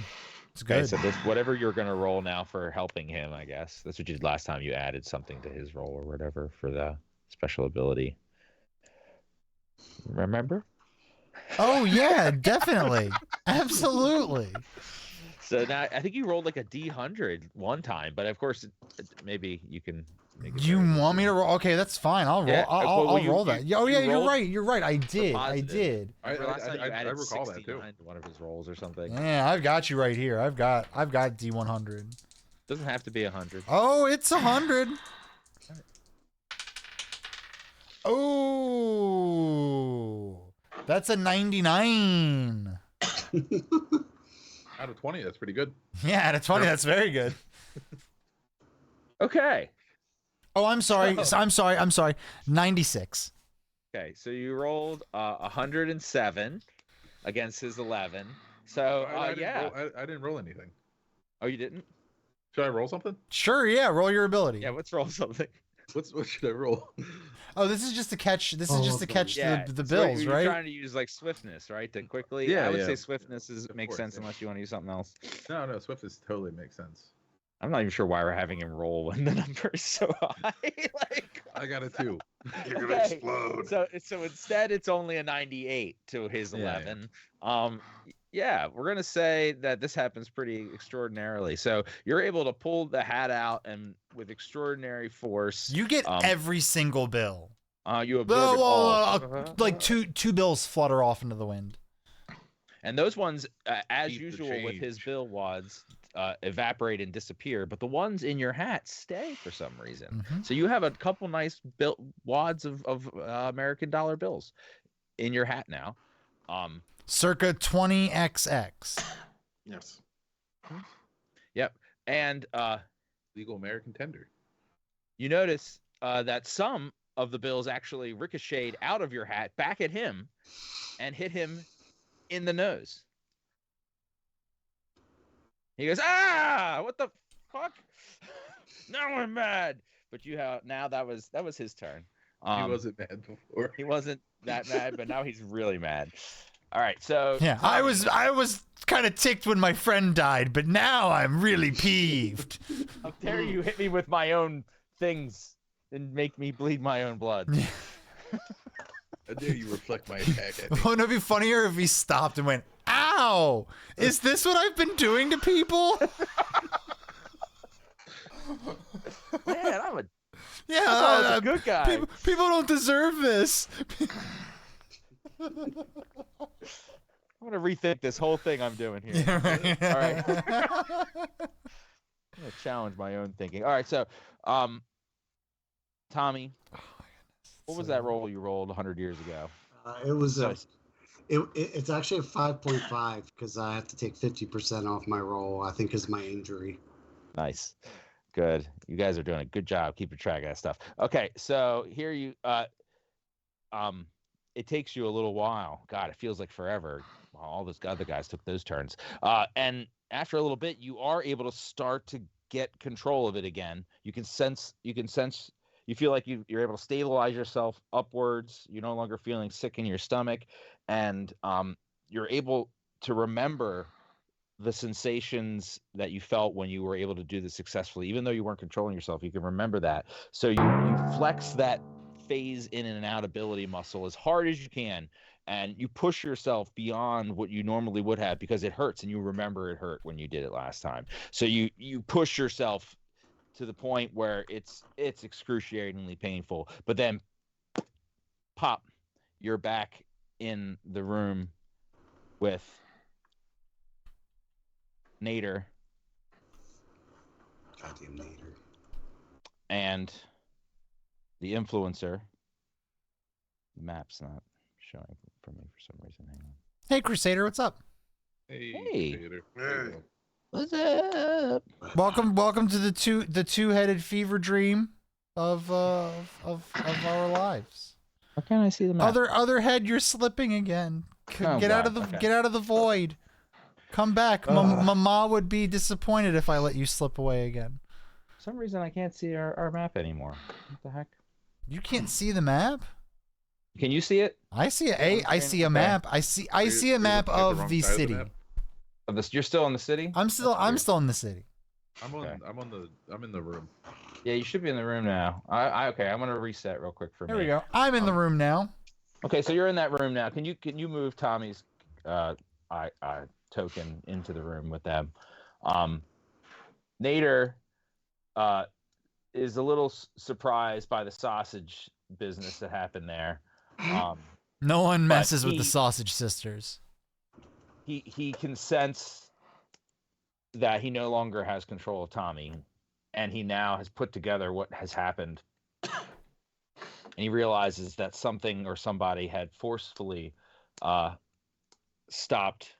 It's good. Okay, so this whatever you're gonna roll now for helping him, I guess. That's what you did last time. You added something to his roll or whatever for the special ability. Remember? Oh yeah, definitely, absolutely. So now I think you rolled like a D100 one time, but of course, maybe you can. Make it You better. want me to roll? Okay, that's fine. I'll roll. Yeah, I'll roll that. Oh yeah, you're rolled right. You're right. I did. positive. I Remember last time you added recall that, 69 to one of his rolls or something. Yeah, I've got you right here. I've got D100. Doesn't have to be 100. Oh, it's 100. Oh, that's a 99. Out of 20, that's pretty good. Yeah, out of 20, that's very good. Okay. Oh, I'm sorry. I'm sorry. 96. Okay, so you rolled 107 against his 11. So I yeah. didn't roll anything. Oh, you didn't? Should I roll something? Sure, yeah. Roll your ability. Yeah, let's roll something. What should I roll? Oh, this is just to catch. This is just to catch Yeah, the so bills, you're right? trying to use like swiftness, right? To quickly. Yeah, I would yeah. say swiftness Of makes course, sense yeah. unless you want to use something else. No, Swiftness totally makes sense. I'm not even sure why we're having him roll when the number is so high. Like, I got it too. You're gonna okay. explode. So instead, it's only a 98 to his Yeah, 11. Yeah, we're gonna say that this happens pretty extraordinarily. So you're able to pull the hat out and with extraordinary force. You get every single bill. You absorb it all. Like two bills flutter off into the wind. And those ones, as Keep the usual with his change. bill wads, evaporate and disappear. But the ones in your hat stay for some reason. Mhm. So you have a couple nice wads of American dollar bills in your hat now. Circa 20XX. Yes. Yep. And Legal American tender. you notice that some of the bills actually ricocheted out of your hat back at him and hit him in the nose. He goes, "Ah, what the fuck? Now I'm mad." But now that was his turn. He wasn't mad before. He wasn't that mad, but now he's really mad. All right, so Yeah, I was kind of ticked when my friend died, but now I'm really peeved. how dare you hit me with my own things and make me bleed my own blood? How dare you reflect my attack at me? Wouldn't it be funnier if he stopped and went, "Ow! Is this what I've been doing to people?" Man, I'm a Yeah, I was a good guy. People don't deserve this. I'm gonna rethink this whole thing I'm doing here. Yeah, right. All right. I'm gonna challenge my own thinking. All right, so, Tommy, what was that roll you rolled 100 years ago? It was a. Nice. It's actually a 5.5 because I have to take 50% off my roll. I think is my injury. Nice. Good. You guys are doing a good job keeping track of that stuff. Okay, so here you it takes you a little while. God, it feels like forever. Well, all those other guys took those turns. And after a little bit, you are able to start to get control of it again. You feel like you're able to stabilize yourself upwards. You're no longer feeling sick in your stomach, and you're able to remember the sensations that you felt when you were able to do this successfully. Even though you weren't controlling yourself, you can remember that. So you flex that phase in and out ability muscle as hard as you can, and you push yourself beyond what you normally would have because it hurts, and you remember it hurt when you did it last time. So you push yourself to the point where it's excruciatingly painful, but then pop, you're back in the room with Nader. Goddamn Nader. And the influencer. The map's not showing for me for some reason. Hang on. Hey, Crusader, what's up? Hey. Peter. Hey. What's up? Welcome to the two-headed fever dream of our lives. Why can't I see the map? Other head, you're slipping again. Oh, Get out of God, the okay. get out of the void. Come back. Mama would be disappointed if I let you slip away again. For some reason, I can't see our map anymore. What the heck? You can't see the map? Can you see it? I see I see a Okay. map. I see a map You're of wrong the side of city. map? You're still in the city? I'm still in the city. I'm in the room. Yeah, you should be in the room now. Okay, I'm gonna reset real quick for There me. we go. I'm in the room now. Okay, so you're in that room now. Can you move Tommy's token into the room with them? Nader is a little surprised by the sausage business that happened there. No one messes with he- the Sausage Sisters. He can sense that he no longer has control of Tommy, and he now has put together what has happened. And he realizes that something or somebody had forcefully stopped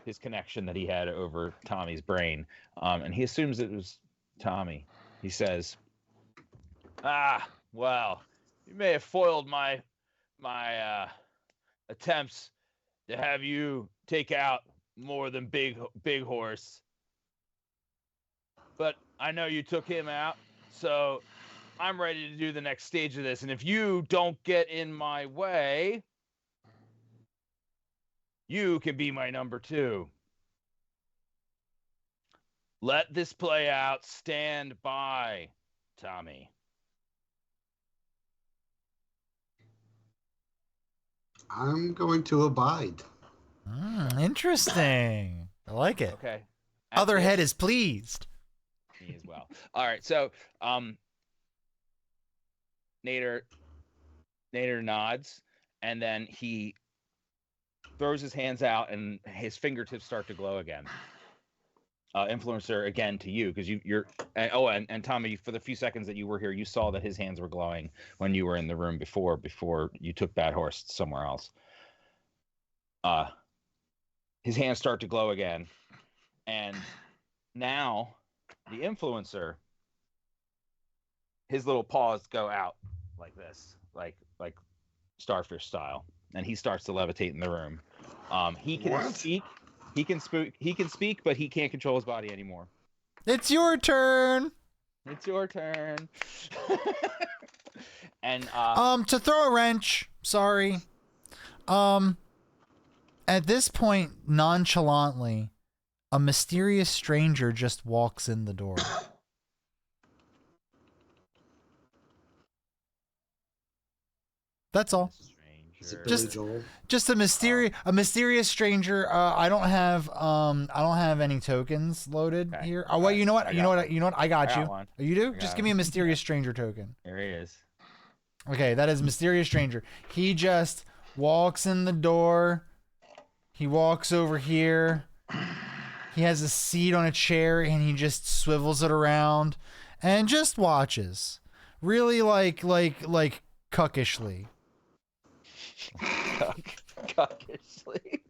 his connection that he had over Tommy's brain. And he assumes it was Tommy. He says, well, you may have foiled my attempts to have you take out more than Big Horse. But I know you took him out, so I'm ready to do the next stage of this. And if you don't get in my way, you can be my number 2. Let this play out. Stand by, Tommy. I'm going to abide. Interesting. I like it. Okay. Other After head this- is pleased. Me as well. All right, so Nader nods, and then he throws his hands out, and his fingertips start to glow again. Influencer, again to you, because you're and Tommy, for the few seconds that you were here, you saw that his hands were glowing when you were in the room before you took Bad Horse somewhere else. His hands start to glow again, and now the influencer, his little paws go out like this, like starfish style, and he starts to levitate in the room. He can What? speak. He can speak, but he can't control his body anymore. It's your turn. It's your turn. And To throw a wrench. Sorry. At this point, nonchalantly, a mysterious stranger just walks in the door. That's all. Is it Billy Just- Joel? Just a mysterious stranger. I don't have any tokens loaded Okay. here. Oh wait, you know what? I You know what? You know what? I got you. one. You do? I Just got give me a mysterious stranger token. Here he is. Okay, that is mysterious stranger. He just walks in the door. He walks over here. He has a seat on a chair and he just swivels it around and just watches. Really like cuckishly. Cuckishly.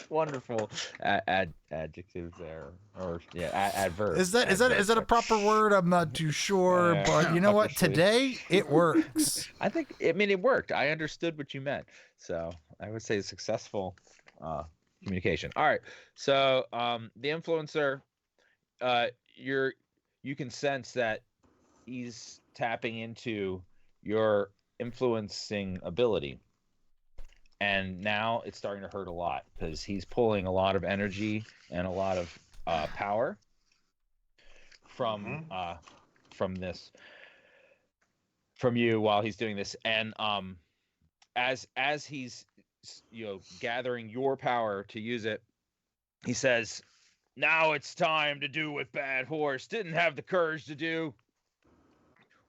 Wonderful adjectives there, or adverb. Is that a proper word? I'm not too sure, Yeah, but you know what? cuckishly. Today it works. I mean, it worked. I understood what you meant, so I would say successful communication. All right, so the influencer, you can sense that he's tapping into your influencing ability. And now it's starting to hurt a lot because he's pulling a lot of energy and a lot of power from you while he's doing this. And as he's gathering your power to use it, he says, "Now it's time to do what Bad Horse didn't have the courage to do.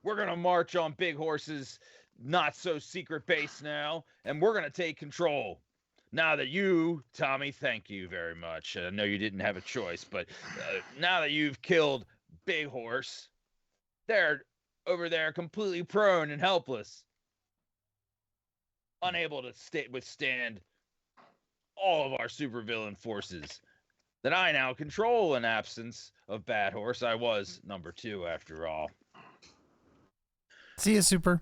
We're gonna march on Big Horse's not so secret base now, and we're gonna take control. Now that you, Tommy, thank you very much. I know you didn't have a choice, but now that you've killed Big Horse, they're over there completely prone and helpless, unable to withstand all of our supervillain forces that I now control in absence of Bad Horse. I was number 2 after all." See you, Super.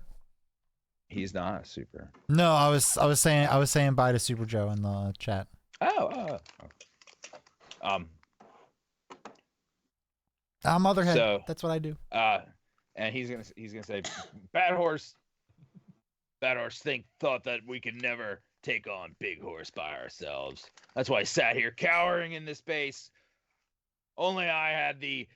He's not a super. No, I was saying bye to Super Joe in the chat. Oh. I'm Motherhead. So- That's what I do. And he's gonna say, Bad Horse thought that we could never take on Big Horse by ourselves. That's why I sat here cowering in this base. Only I had the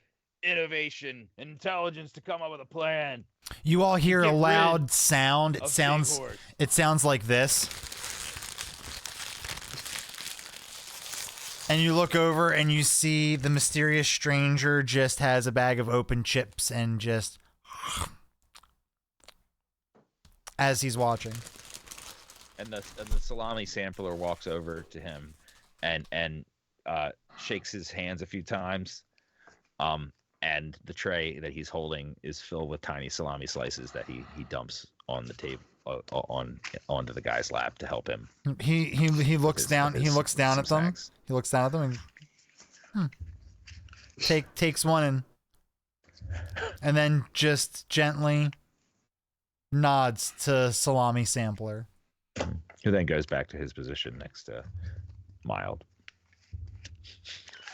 innovation and intelligence to come up with a plan. You all hear a Get loud rid sound. of Big Horse. It sounds like this. And you look over and you see the mysterious stranger just has a bag of open chips and just as he's watching. And the salami sampler walks over to him and shakes his hands a few times. And the tray that he's holding is filled with tiny salami slices that he dumps on the table onto the guy's lap to help him. He looks down. He looks down at them. Snacks. He looks down at them and takes one and then just gently nods to salami sampler. Who then goes back to his position next to Mild.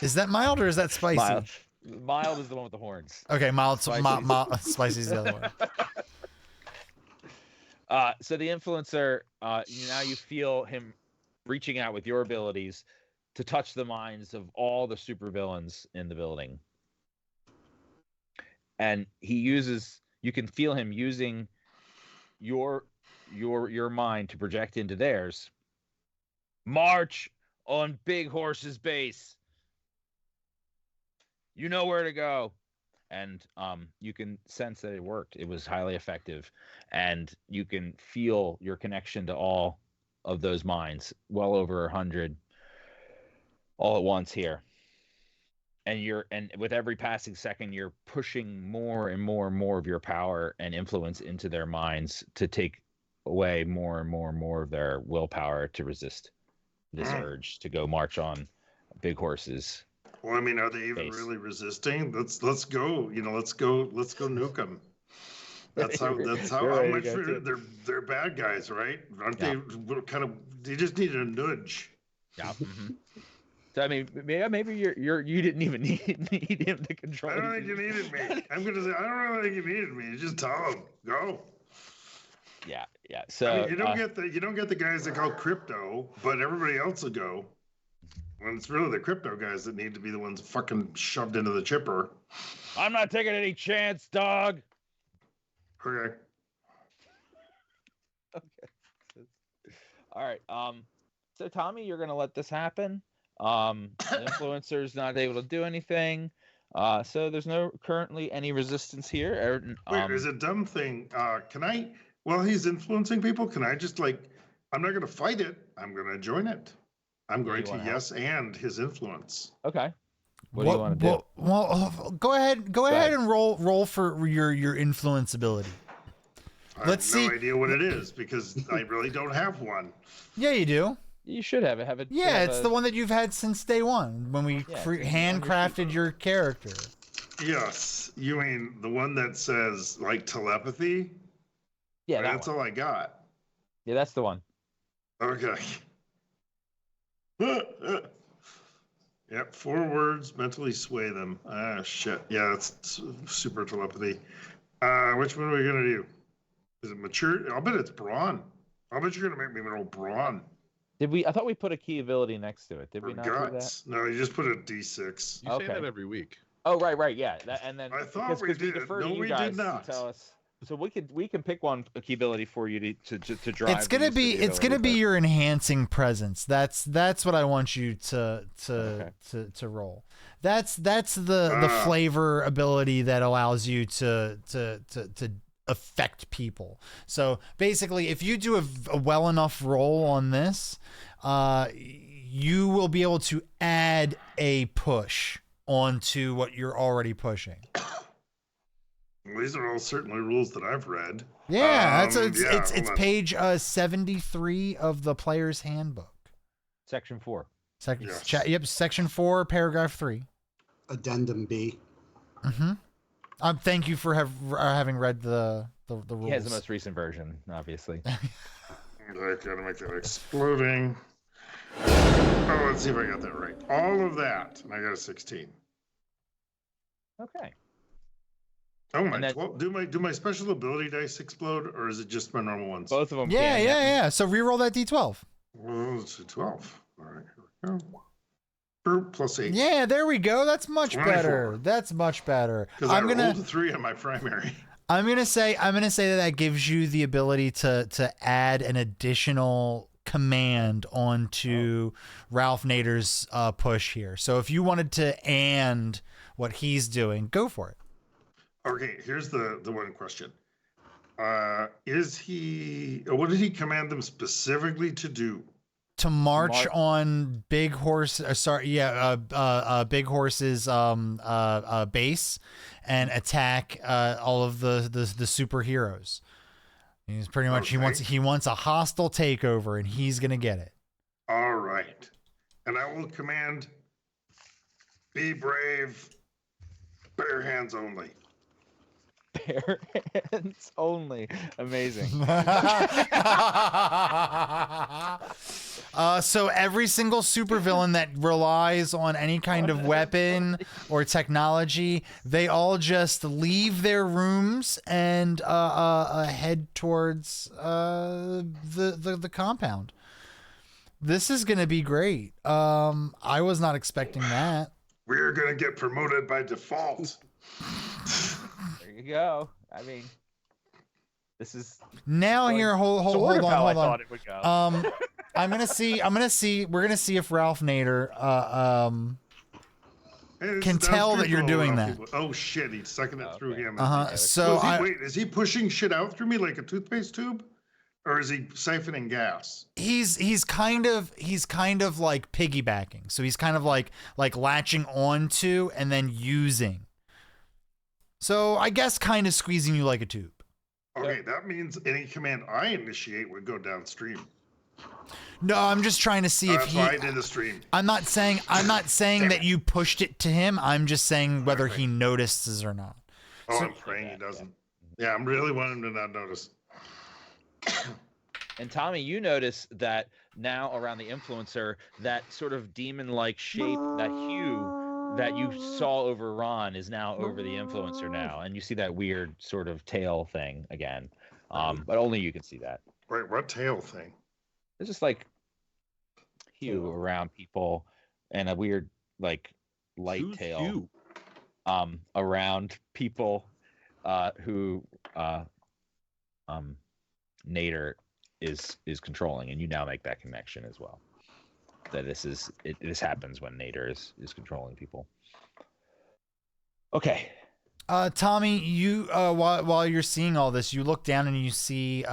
Is that mild or is that spicy? Mild is the one with the horns. Okay, mild. Spicy's- Spicy's the other one. So the influencer, now you feel him reaching out with your abilities to touch the minds of all the supervillains in the building. And you can feel him using your mind to project into theirs. March on Big Horse's base. You know where to go. And you can sense that it worked. It was highly effective. And you can feel your connection to all of those minds, well over 100, all at once here. And with every passing second, you're pushing more and more and more of your power and influence into their minds to take away more and more and more of their willpower to resist this urge to go march on Big Horse's. Well, I mean, are they even Base. really resisting? Let's go. Let's go nuke them. That's how You're much ready to go, too. they're bad guys, right? Aren't Yeah. they just need a nudge. Yeah. Mm-hmm. So I mean, maybe you didn't even need him to control. I don't think you needed me. I'm gonna say I don't really think you needed me. Just tell them go. Yeah. So I mean, you don't get the guys that go crypto, but everybody else will go. When it's really the crypto guys that need to be the ones fucking shoved into the chipper. I'm not taking any chance, dog. Okay. All right. So Tommy, you're gonna let this happen. The influencer's not able to do anything. So there's no currently any resistance here. Wait, there's a dumb thing. Can I, while he's influencing people, can I just I'm not going to fight it. I'm going to join it. I'm going to yes and his influence. Okay. What do you want to do? Well, go ahead and roll for your influence ability. Let's see. I have no idea what it is because I really don't have one. Yeah, you do. You should have it. Yeah, it's the one that you've had since day one when we handcrafted your character. Yes, you mean the one that says like telepathy? Yeah, that's all I got. Yeah, that's the one. Okay. Yep, 4 words, mentally sway them. Ah, shit. Yeah, that's super telepathy. Which one are we gonna do? Is it mature? I'll bet it's brawn. I'll bet you're gonna make me roll brawn. Did we? I thought we put a key ability next to it. Did we not do that? No, you just put a D6. You say that every week. Oh, right, yeah. And then I thought we did. No, we did not. Tell us. So we can pick one key ability for you to drive. It's gonna be your enhancing presence. That's what I want you to roll. That's the flavor ability that allows you to affect people. So basically, if you do a well enough roll on this, you will be able to add a push onto what you're already pushing. These are all certainly rules that I've read. Yeah, it's page 73 of the player's handbook. Section 4. Section 4, paragraph 3. Addendum B. Mm-hmm. Thank you for having read the rules. He has the most recent version, obviously. I gotta make that exploding. Oh, let's see if I got that right. All of that, and I got a 16. Okay. Oh my! 12, do my special ability dice explode, or is it just my normal ones? Both of them. Yeah. So reroll that D12. Well, it's a 12. All right, here we go. +8. Yeah, there we go. That's much 24. better. That's much better. Because I rolled a 3 on my primary. I'm gonna say that gives you the ability to add an additional command onto Ralph Nader's push here. So if you wanted to and what he's doing, go for it. Okay, here's the one question. Is he? What did he command them specifically to do? To march on Big Horse. Big Horse's base and attack all of the superheroes. He's pretty much he wants a hostile takeover, and he's gonna get it. All right, and I will command: be brave, bare hands only. Bare hands only. Amazing. So every single supervillain that relies on any kind of weapon or technology, they all just leave their rooms and head towards the compound. This is gonna be great. I was not expecting that. We're gonna get promoted by default. There you go. I mean, this is now here. Hold on. I thought it would go. I'm gonna see. We're gonna see if Ralph Nader can tell that you're doing that. Oh shit! He's sucking it through him. So wait, is he pushing shit out through me like a toothpaste tube, or is he siphoning gas? He's kind of like piggybacking. So he's kind of like latching onto and then using. So I guess kind of squeezing you like a tube. Okay, that means any command I initiate would go downstream. No, I'm just trying to see if he. I did the stream. I'm not saying that you pushed it to him. I'm just saying whether he notices or not. Oh, I'm praying he doesn't. Yeah, I'm really wanting him to not notice. And Tommy, you notice that now around the influencer, that sort of demon-like shape, that hue that you saw over Ron is now over the influencer now, and you see that weird sort of tail thing again. But only you can see that. Right, what tail thing? It's just like hue around people and a weird like light Who's tail Hugh? around people who Nader is controlling, and you now make that connection as well. That this happens when Nader is controlling people. Okay. Tommy, you while you're seeing all this, you look down and you see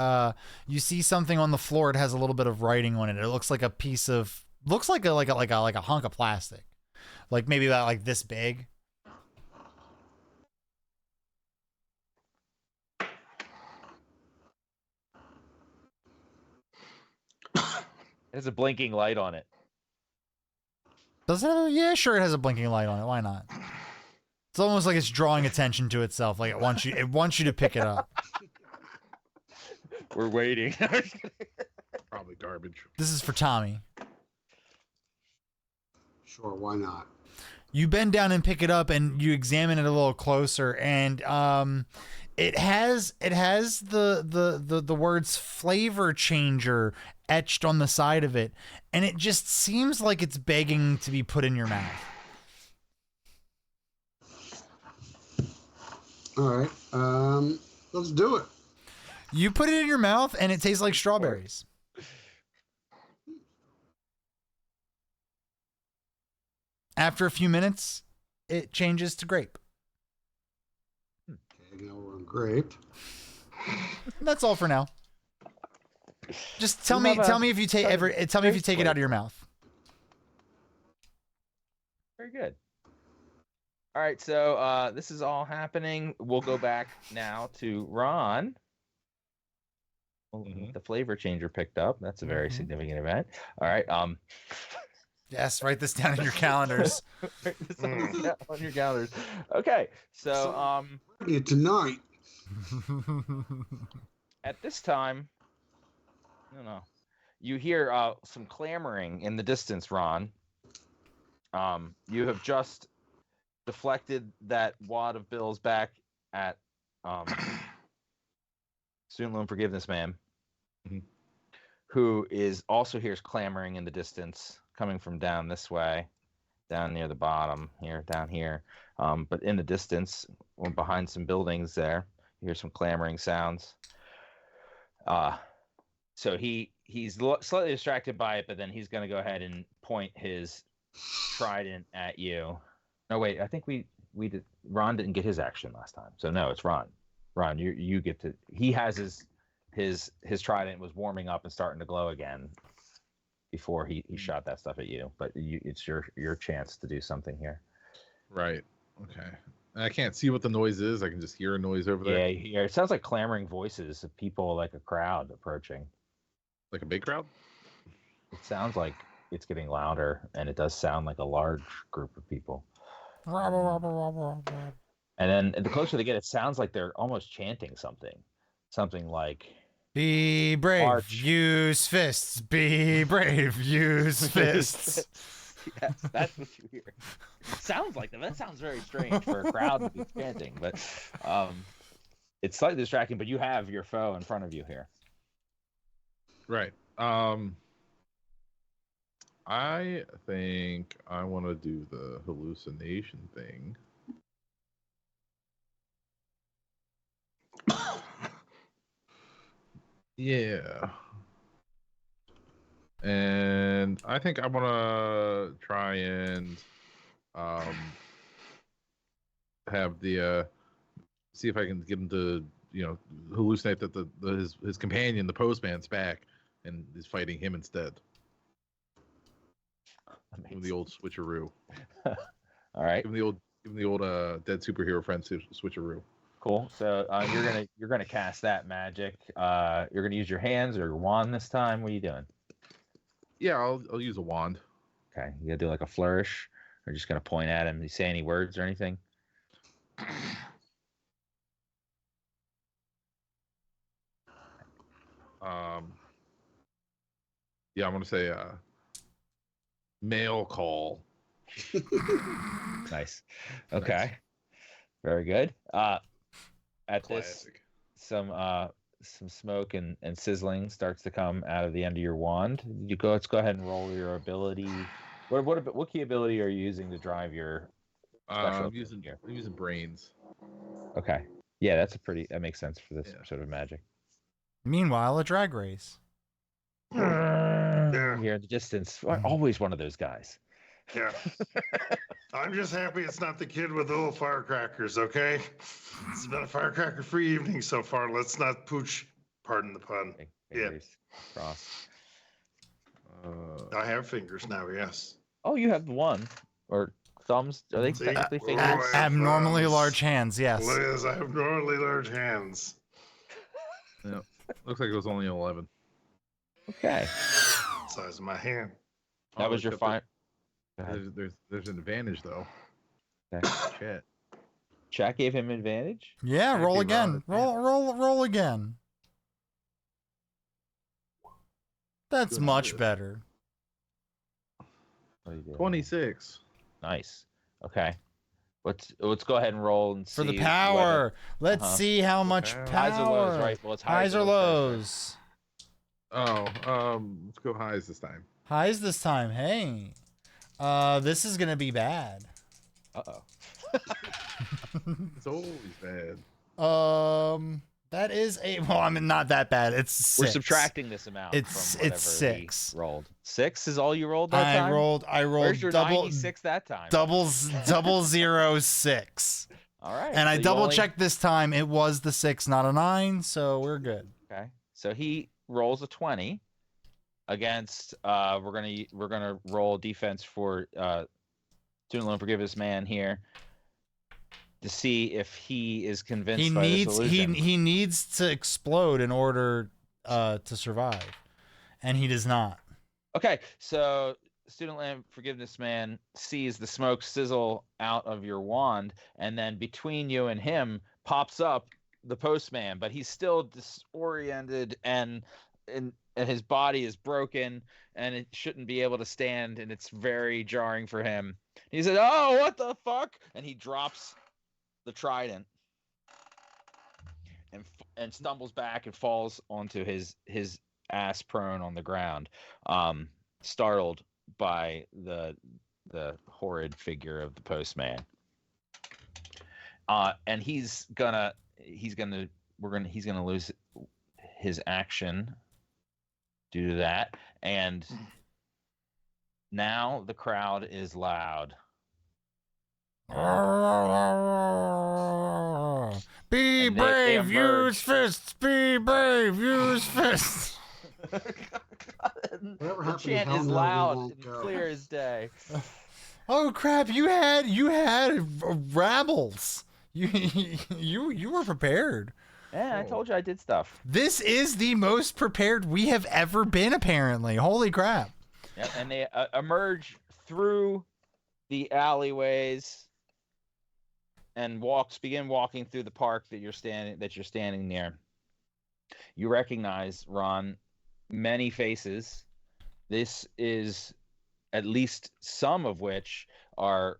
something on the floor. It has a little bit of writing on it. It looks like a piece of like a hunk of plastic, like maybe about like this big. It has a blinking light on it. Does it? Yeah, sure. It has a blinking light on it. Why not? It's almost like it's drawing attention to itself. Like it wants you to pick it up. We're waiting. Probably garbage. This is for Tommy. Sure, why not? You bend down and pick it up, and you examine it a little closer, and it has the words "flavor changer" etched on the side of it, and it just seems like it's begging to be put in your mouth. All right, let's do it. You put it in your mouth, and it tastes like strawberries. After a few minutes, it changes to grape. Okay, now we're on grape. That's all for now. Just tell me if you take it out of your mouth. Very good. All right, so this is all happening. We'll go back now to Ron. The flavor changer picked up. That's a very significant event. All right. Yes, write this down in your calendars. Write this on your calendars. Okay, so Tonight. at this time, no, you hear some clamoring in the distance, Ron. You have just deflected that wad of bills back at Student Loan Forgiveness Man, who is also hears clamoring in the distance coming from down this way, down near the bottom here, down here. But in the distance, or behind some buildings there, you hear some clamoring sounds. So he's slightly distracted by it, but then he's going to go ahead and point his trident at you. No, wait, I think we did. Ron didn't get his action last time, so no, it's Ron. Ron, you get to. He has his trident was warming up and starting to glow again before he shot that stuff at you. But it's your chance to do something here. Right. Okay. I can't see what the noise is. I can just hear a noise over there. Yeah. It sounds like clamoring voices of people, like a crowd approaching. Like a big crowd? It sounds like it's getting louder, and it does sound like a large group of people. And then the closer they get, it sounds like they're almost chanting something like, "Be brave, March. Use fists. Be brave, use fists." Yes, that's what you hear. It sounds like them. That sounds very strange for a crowd to be chanting, but it's slightly distracting. But you have your foe in front of you here. Right. I think I want to do the hallucination thing. Yeah. And I think I want to try and have the see if I can get him to hallucinate that his companion, the postman's back and is fighting him instead. Give him the old switcheroo. All right. Give him the old dead superhero friend switcheroo. Cool. So you're gonna cast that magic. You're gonna use your hands or your wand this time. What are you doing? Yeah, I'll use a wand. Okay. You gonna do like a flourish, or just gonna point at him? You say any words or anything? Yeah, I'm gonna say mail call. Nice. Okay. Very good. At Classic. this, some some smoke and sizzling starts to come out of the end of your wand. Let's go ahead and roll your ability. What key ability are you using to drive your special? I'm using brains. Okay. Yeah, that makes sense for this sort of magic. Meanwhile, a drag race. Here in the distance, always one of those guys. Yeah. I'm just happy it's not the kid with the little firecrackers, okay? It's been a firecracker-free evening so far. Let's not pooch, pardon the pun. Fingers crossed. I have fingers now, yes. Oh, you have one. Or thumbs? Are they See? technically Oh, fingers? I have Abnormally thumbs. large hands, yes. Liz, I have abnormally large hands. Yeah. Looks like it was only 11. Okay. Size of my hand. That was your except fine. There's an advantage though. Okay. Chat. Chat gave him advantage? Yeah, Thank roll you, again. Ron. Roll again. That's Good much idea. better. What do you do? 26. Nice. Okay. Let's go ahead and roll and For see the power. Let's Uh-huh. see how much Power. power. Highs or lows, right? Well, it's Highs or lows. Let's go highs this time. Highs this time. Hey. This is gonna be bad. Uh-oh. It's always bad. That is not that bad. It's 6. We're subtracting this amount. It's- from it's whatever he 6. Rolled 6 is all you rolled that time. I rolled Where's your double 96 that time? double 06. All right. And I so you double only- checked this time. It was the 6, not a 9, so we're good. Okay. So he rolls a 20 against we're gonna roll defense for student loan forgiveness man here to see if he is convinced He by needs the solution. he needs to explode in order to survive, and he does not. Okay, so student loan forgiveness man sees the smoke sizzle out of your wand, and then between you and him pops up the postman, but he's still disoriented and his body is broken and it shouldn't be able to stand, and it's very jarring for him. He said, "Oh, what the fuck?" And he drops the trident and stumbles back and falls onto his ass prone on the ground, startled by the horrid figure of the postman. And he's gonna lose his action due to that, and now the crowd is loud. Be And they brave, emerge. use fists. Be brave, use fists. Whatever The happened to chant hell is no, we loud won't and go. clear as day. Oh crap! You had rabbles. You were prepared. Yeah, I told you I did stuff. This is the most prepared we have ever been. Apparently, holy crap! Yep, and they emerge through the alleyways and begin walking through the park that you're standing near. You recognize, Ron, many faces. This is at least some of which are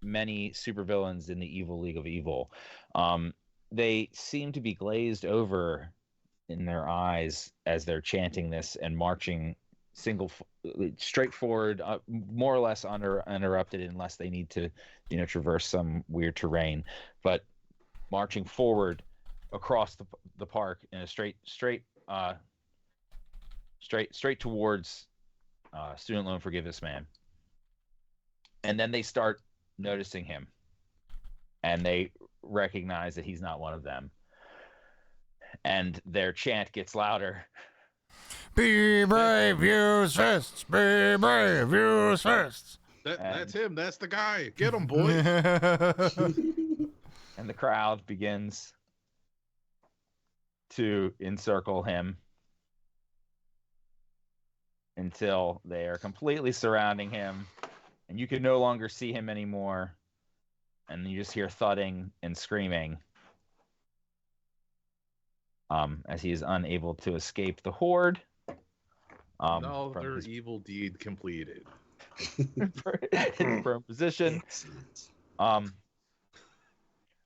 many supervillains in the Evil League of Evil. They seem to be glazed over in their eyes as they're chanting this and marching straight forward, more or less uninterrupted, unless they need to, traverse some weird terrain, but marching forward across the park in a straight towards student loan forgiveness man. And then they start noticing him, and they recognize that he's not one of them, and their chant gets louder. Be brave, use fists. Be brave, use fists. That's him. That's the guy. Get him, boys. And the crowd begins to encircle him until they are completely surrounding him, and you can no longer see him anymore, and you just hear thudding and screaming as he is unable to escape the horde. Another evil deed completed. In prone position. Excellent.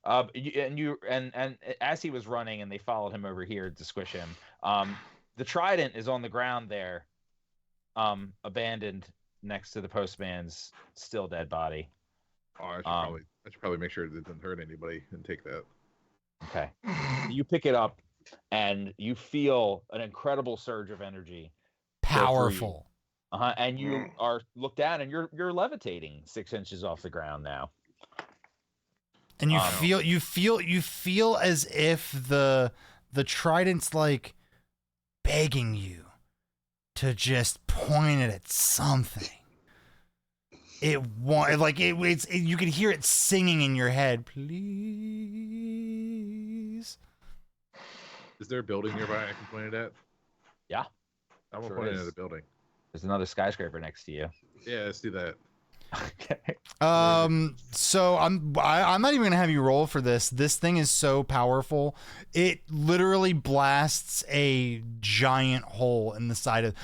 And as he was running, and they followed him over here to squish him. The trident is on the ground there, abandoned next to the postman's still dead body. Oh, I should probably make sure it didn't hurt anybody and take that. Okay. You pick it up, and you feel an incredible surge of energy. Powerful. And you are look down, and you're levitating 6 inches off the ground now. And you feel as if the trident's like begging you to just point it at something. You can hear it singing in your head. Please. Is there a building nearby I can point it at? Yeah. I'm gonna point it at a building. There's another skyscraper next to you. Yeah, let's do that. Okay. So I'm not even gonna have you roll for this. This thing is so powerful. It literally blasts a giant hole in the side of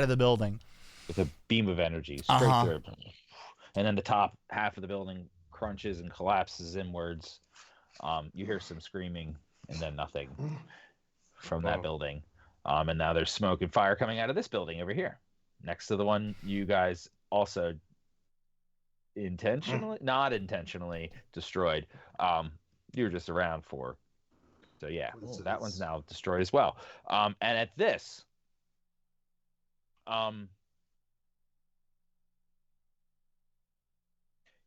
the building. With a beam of energy straight through. And then the top half of the building crunches and collapses inwards. You hear some screaming and then nothing from that building. And now there's smoke and fire coming out of this building over here, next to the one you guys also not intentionally destroyed. You were just around for. So yeah, so that one's now destroyed as well. And at this,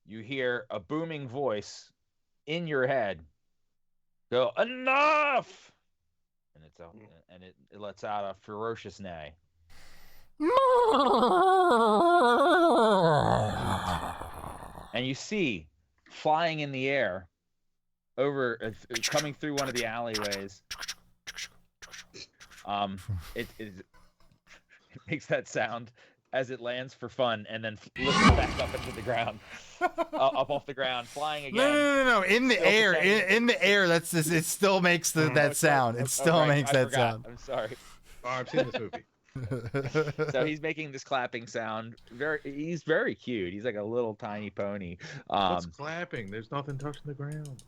you hear a booming voice in your head go, "Enough!" And it lets out a ferocious neigh. And you see, flying in the air, coming through one of the alleyways, it makes that sound as it lands for fun, and then lifts back up into the ground, up off the ground, flying again. No. In the air, in the air. That's this. It still makes that sound. It still makes that sound. I'm sorry. Oh, I've seen this movie. So he's making this clapping sound. He's very cute. He's like a little tiny pony. What's clapping? There's nothing touching the ground.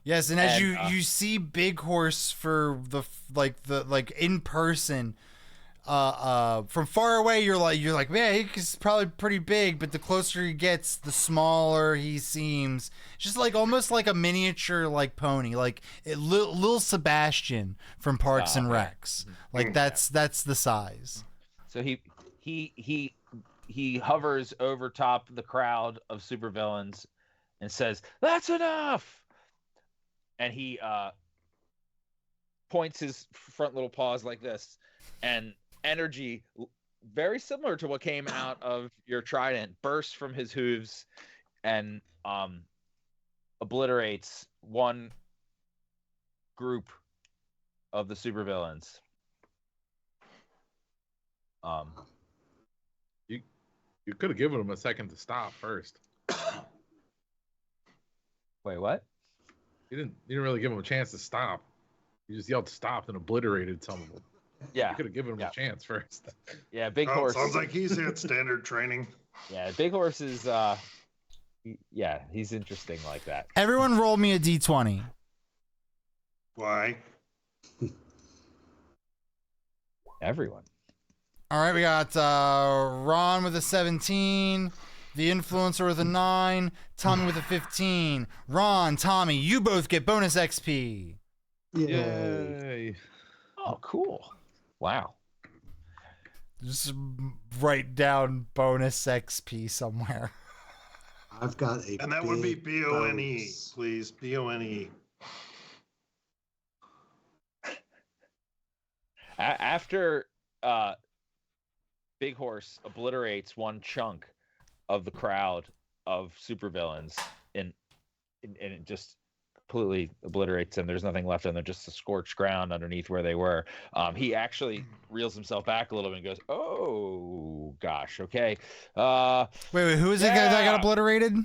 Yes, and as you see Big Horse for the in person. From far away, you're like, man, he's probably pretty big, but the closer he gets, the smaller he seems. Just like almost like a miniature pony, like little Sebastian from Parks and Recs. Like that's the size. So he hovers over top the crowd of supervillains and says, "That's enough!" And he points his front little paws like this, and energy very similar to what came out of your trident bursts from his hooves and obliterates one group of the supervillains. You could have given him a second to stop first. Wait, what? You didn't really give him a chance to stop. You just yelled stop and obliterated some of them. Yeah, you could have given him a chance first. Yeah, Big Horse. Sounds like he's had standard training. Yeah, Big Horse is. He's interesting like that. Everyone, roll me a d20. Why? Everyone. All right, we got Ron with a 17, the Influencer with a 9, Tommy with a 15. Ron, Tommy, you both get bonus XP. Yay! Oh, cool. Wow. Just write down bonus XP somewhere. I've got a And that would be big BONE, bonus. please. BONE. After Big Horse obliterates one chunk of the crowd of supervillains and it just completely obliterates them. There's nothing left, and they're just a scorched ground underneath where they were. He actually reels himself back a little bit and goes, "Oh gosh, okay." Wait, who is it that got obliterated?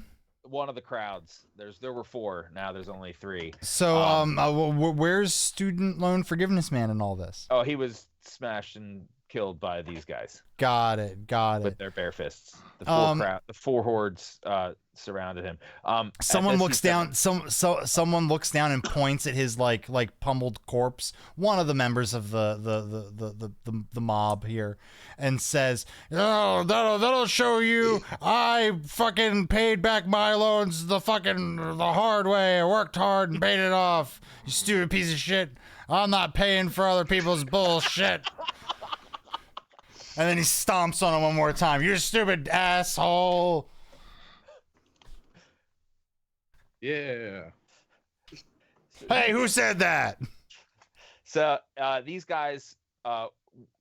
One of the crowds. There were 4. Now there's only 3. So, where's Student Loan Forgiveness Man in all this? Oh, he was smashed and killed by these guys Got it. with their bare fists. The four hordes surrounded him. Someone looks down. Someone looks down and points at his like pummeled corpse. One of the members of the mob here, and says, "Oh, that'll show you. I fucking paid back my loans the hard way. I worked hard and paid it off. You stupid piece of shit. I'm not paying for other people's bullshit." And then he stomps on him one more time. You stupid asshole. Yeah. Hey, who said that? So these guys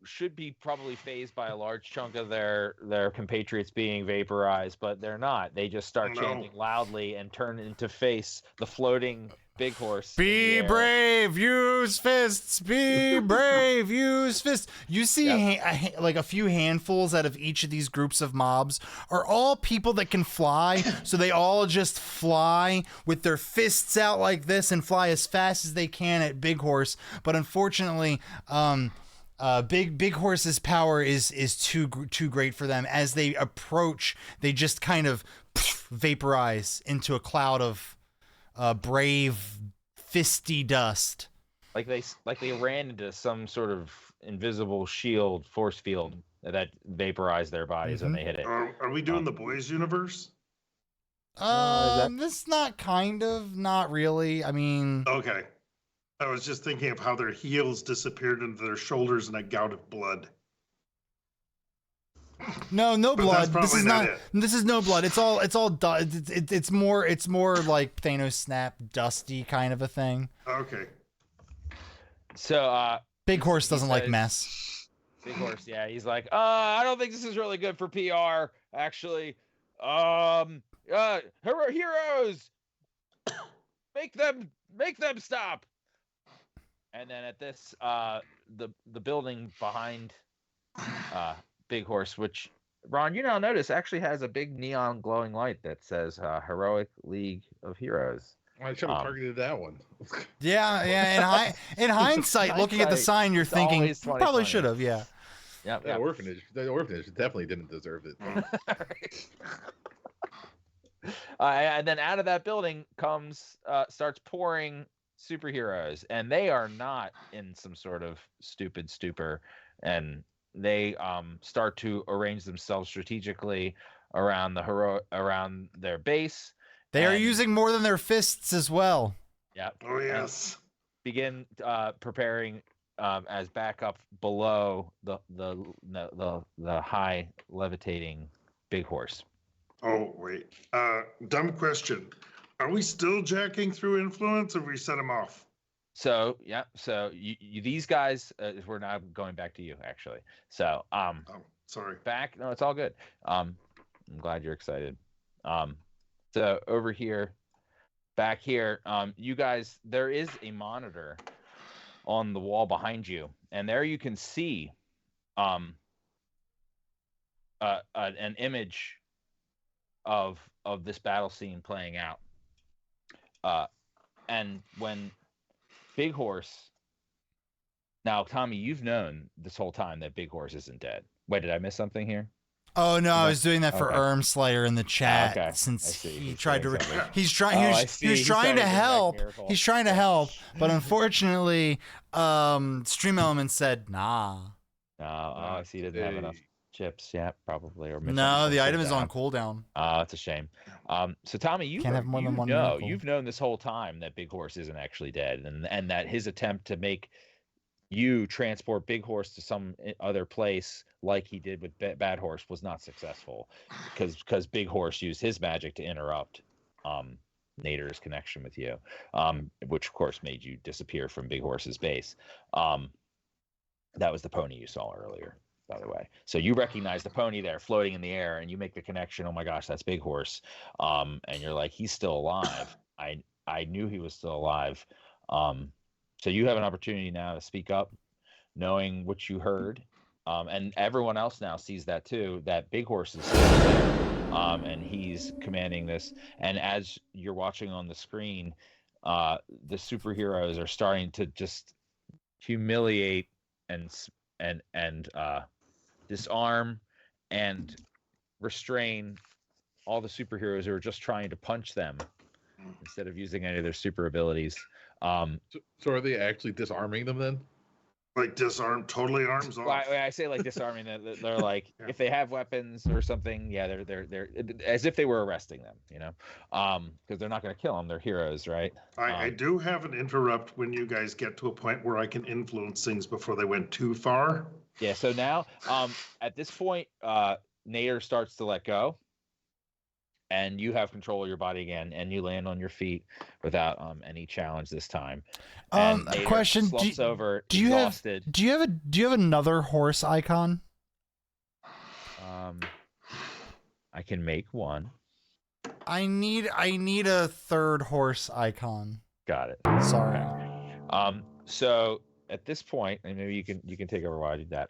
should be probably phased by a large chunk of their compatriots being vaporized, but they're not. They just start chanting loudly and turn into face the floating big horse. Be brave, use fists. Be brave, use fists. You see like a few handfuls out of each of these groups of mobs are all people that can fly, so they all just fly with their fists out like this and fly as fast as they can at Big Horse. But unfortunately, Big Horse's power is too great for them. As they approach, they just kind of vaporize into a cloud of brave fisty dust. Like they ran into some sort of invisible shield force field that vaporized their bodies when they hit it. Are we doing the boys universe? This not really. I mean, Okay. I was just thinking of how their heels disappeared into their shoulders in a gout of blood. no But blood. that's This is probably not. not it. This is no blood. It's all. It's more like Thanos snap, dusty kind of a thing. Okay. So Big Horse doesn't like says- mess. Big Horse, yeah, he's like, I don't think this is really good for PR. Actually, heroes, make them stop. And then at this, the building behind Big Horse, which Ron, you now notice actually has a big neon glowing light that says Heroic League of Heroes. I should have targeted that one. Yeah. In hindsight, looking at the sign, you're thinking always probably 2020. should have. Yeah. Yep. The orphanage definitely didn't deserve it. And then out of that building starts pouring superheroes, and they are not in some sort of stupid stupor, and they start to arrange themselves strategically around their base. They are using more than their fists as well. Yep. Oh yes. Begin preparing as backup below the high levitating Big Horse. Oh wait. Dumb question. Are we still jacking through influence, or have we set them off? So yeah, so you these guys, we're now going back to you actually. So Oh, sorry. back. No, it's all good. I'm glad you're excited. So over here, back here, you guys, there is a monitor on the wall behind you, and there you can see an image of this battle scene playing out. And when Big Horse, now Tommy, you've known this whole time that Big Horse isn't dead. Wait, did I miss something here? Oh no, I was doing that for Okay. Slayer in the chat Okay. since I see. he He's tried to. doing something. He's trying. Oh, I He see. was He's trying trying to to bring back help. Miracle. He's trying to help, but unfortunately, Stream Elements said nah. Oh, I see. He doesn't have enough chips. Yeah, probably. Or missing No, some the item is cooldown. on cooldown. Oh, it's a shame. So Tommy, Can't have more than one miracle. you've known this whole time that Big Horse isn't actually dead, and that his attempt to make you transport Big Horse to some other place like he did with Bad Horse was not successful, because Big Horse used his magic to interrupt Nader's connection with you, which of course made you disappear from Big Horse's base. That was the pony you saw earlier, by the way. So you recognize the pony there floating in the air, and you make the connection. Oh my gosh, that's Big Horse. And you're like, he's still alive. I knew he was still alive. So you have an opportunity now to speak up, knowing what you heard. And everyone else now sees that too, that Big Horse is still there. And he's commanding this. And as you're watching on the screen, the superheroes are starting to just humiliate and disarm and restrain all the superheroes who are just trying to punch them instead of using any of their super abilities. So are they actually disarming them then? Like disarm, totally arms off. When I say like disarming, they're like Yeah. if they have weapons or something, yeah, they're as if they were arresting them, because they're not going to kill them. They're heroes, right? I do have an interrupt when you guys get to a point where I can influence things before they went too far. Yeah. So now, at this point, Nader starts to let go, and you have control of your body again, and you land on your feet without any challenge this time. And A Nader question: slumps over, do you exhausted. do you have another horse icon? I can make one. I need a third horse icon. Got it. Sorry. So at this point, and maybe you can take over while I do that.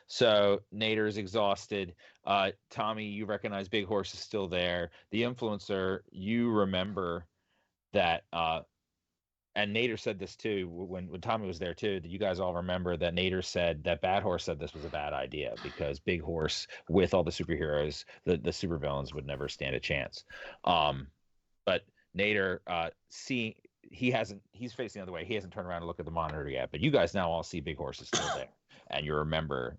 So Nader is exhausted. Tommy, you recognize Big Horse is still there. The influencer, you remember that. And Nader said this too when Tommy was there too. That you guys all remember that Nader said that Bad Horse said this was a bad idea because Big Horse with all the superheroes, the supervillains would never stand a chance. But Nader, he's facing the other way. He hasn't turned around to look at the monitor yet. But you guys now all see Big Horse is still there, and you remember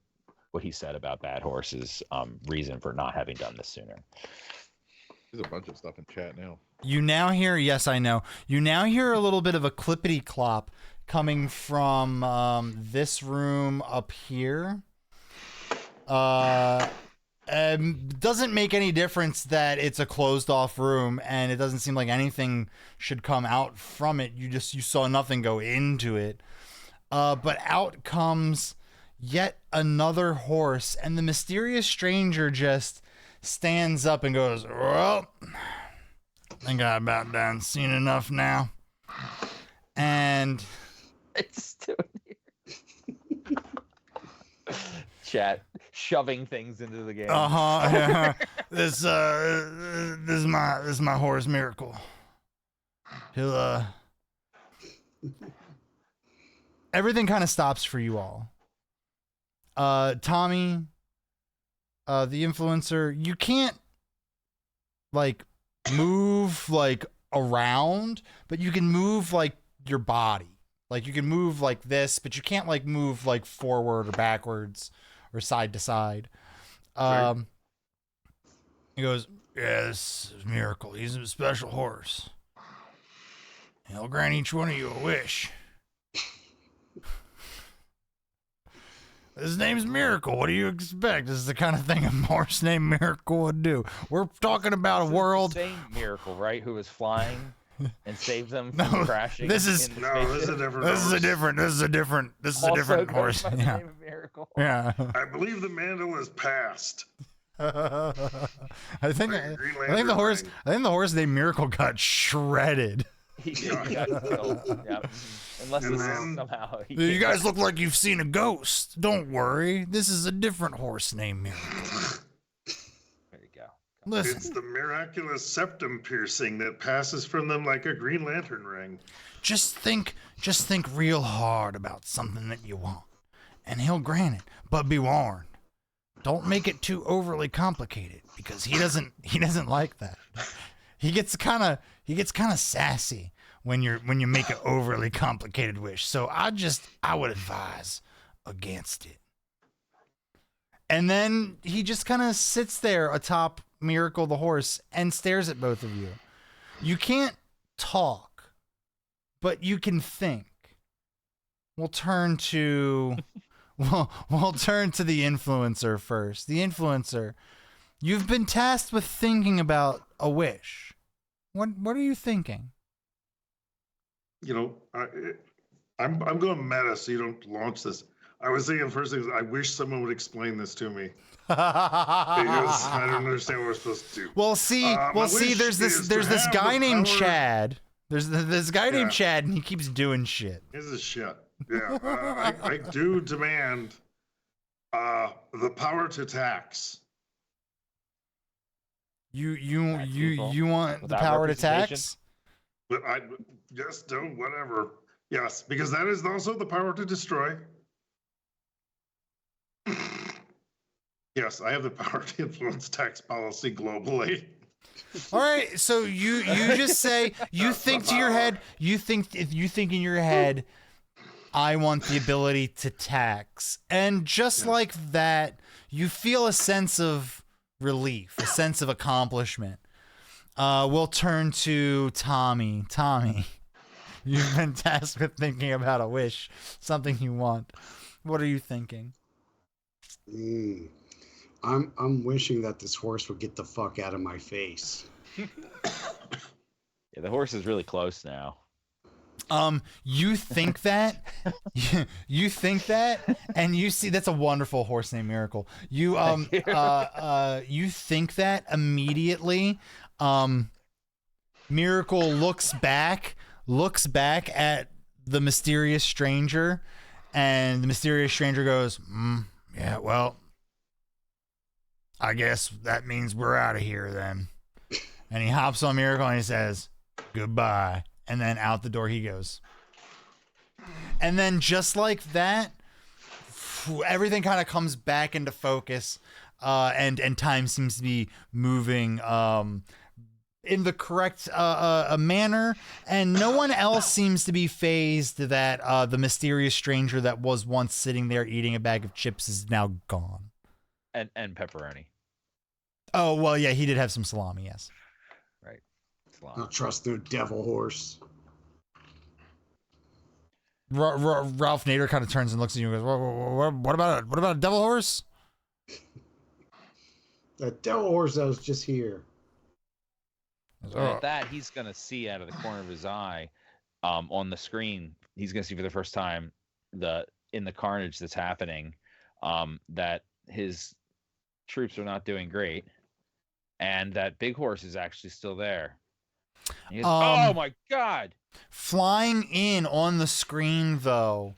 what he said about Bad Horse's reason for not having done this sooner. There's a bunch of stuff in chat now. You now hear, yes, I know. You now hear a little bit of a clippity clop coming from this room up here. Doesn't make any difference that it's a closed off room, and it doesn't seem like anything should come out from it. You saw nothing go into it. But out comes yet another horse, and the mysterious stranger just stands up and goes, "Well, I think I about done seen enough now." And It's doing here. Chat shoving things into the game. this is my horse Miracle. He'll everything kind of stops for you all. Tommy, the influencer, you can't like move like around, but you can move like your body. Like you can move like this, but you can't like move like forward or backwards or side to side. He goes, "Yeah, this is Miracle. He's a special horse. He'll grant each one of you a wish. His name's Miracle. What do you expect? This is the kind of thing a horse named Miracle would do. We're talking about a world." Same Miracle, right? Who was flying and saved them No, from crashing. this is- in the No, this is a spaceship? different. This is a horse. different Also horse. goes by the Yeah. name of Miracle. Yeah. I believe the mantle is passed. I think Like Green the Lantern horse ring. named Miracle got shredded. He got killed. Yeah. Unless And this is then- somehow. You guys look like you've seen a ghost. Don't worry. This is a different horse named Miracle. There you go. Listen. It's the miraculous septum piercing that passes from them like a Green Lantern ring. Just think real hard about something that you want, and he'll grant it. But be warned, don't make it too overly complicated because he doesn't like that. He gets kind of sassy when you make an overly complicated wish. So I would advise against it. And then he just kind of sits there atop Miracle the horse and stares at both of you. You can't talk, but you can think. We'll turn to the influencer first. The influencer, you've been tasked with thinking about a wish. What are you thinking? You know, I'm going meta, so you don't launch this. I was thinking first thing is I wish someone would explain this to me because I don't understand what we're supposed to do. Well, see, My wish there's is this to have guy the named power- Chad. There's this guy named Yeah. Chad, and he keeps doing shit. This is shit. Yeah, I do demand the power to tax. You Tax people want the without power to representation? tax? But I just do whatever. Yes, because that is also the power to destroy. Yes, I have the power to influence tax policy globally. All right, so you just say you think to your head, you think in your head, I want the ability to tax, and just like that, you feel a sense of relief, a sense of accomplishment. We'll turn to Tommy. Tommy, you've been tasked with thinking about a wish, something you want. What are you thinking? I'm wishing that this horse would get the fuck out of my face. Yeah, the horse is really close now. You think that, you think that, and you see that's a wonderful horse named Miracle. You you think that immediately. Miracle looks back at the mysterious stranger, and the mysterious stranger goes, "Yeah, well, I guess that means we're out of here then." And he hops on Miracle and he says, "Goodbye." And then out the door he goes. And then just like that, everything kind of comes back into focus, and time seems to be moving in the correct manner, and no one else seems to be fazed that the mysterious stranger that was once sitting there eating a bag of chips is now gone. And pepperoni. Oh, well, yeah, he did have some salami, yes. Right. I don't trust no devil horse. Ralph Nader kind of turns and looks at you and goes, what about a devil horse? That devil horse that was just here. And at that, he's going to see out of the corner of his eye, on the screen, he's going to see for the first time in the carnage that's happening, that his troops are not doing great, and that Big Horse is actually still there. He goes, oh my God! Flying in on the screen, though,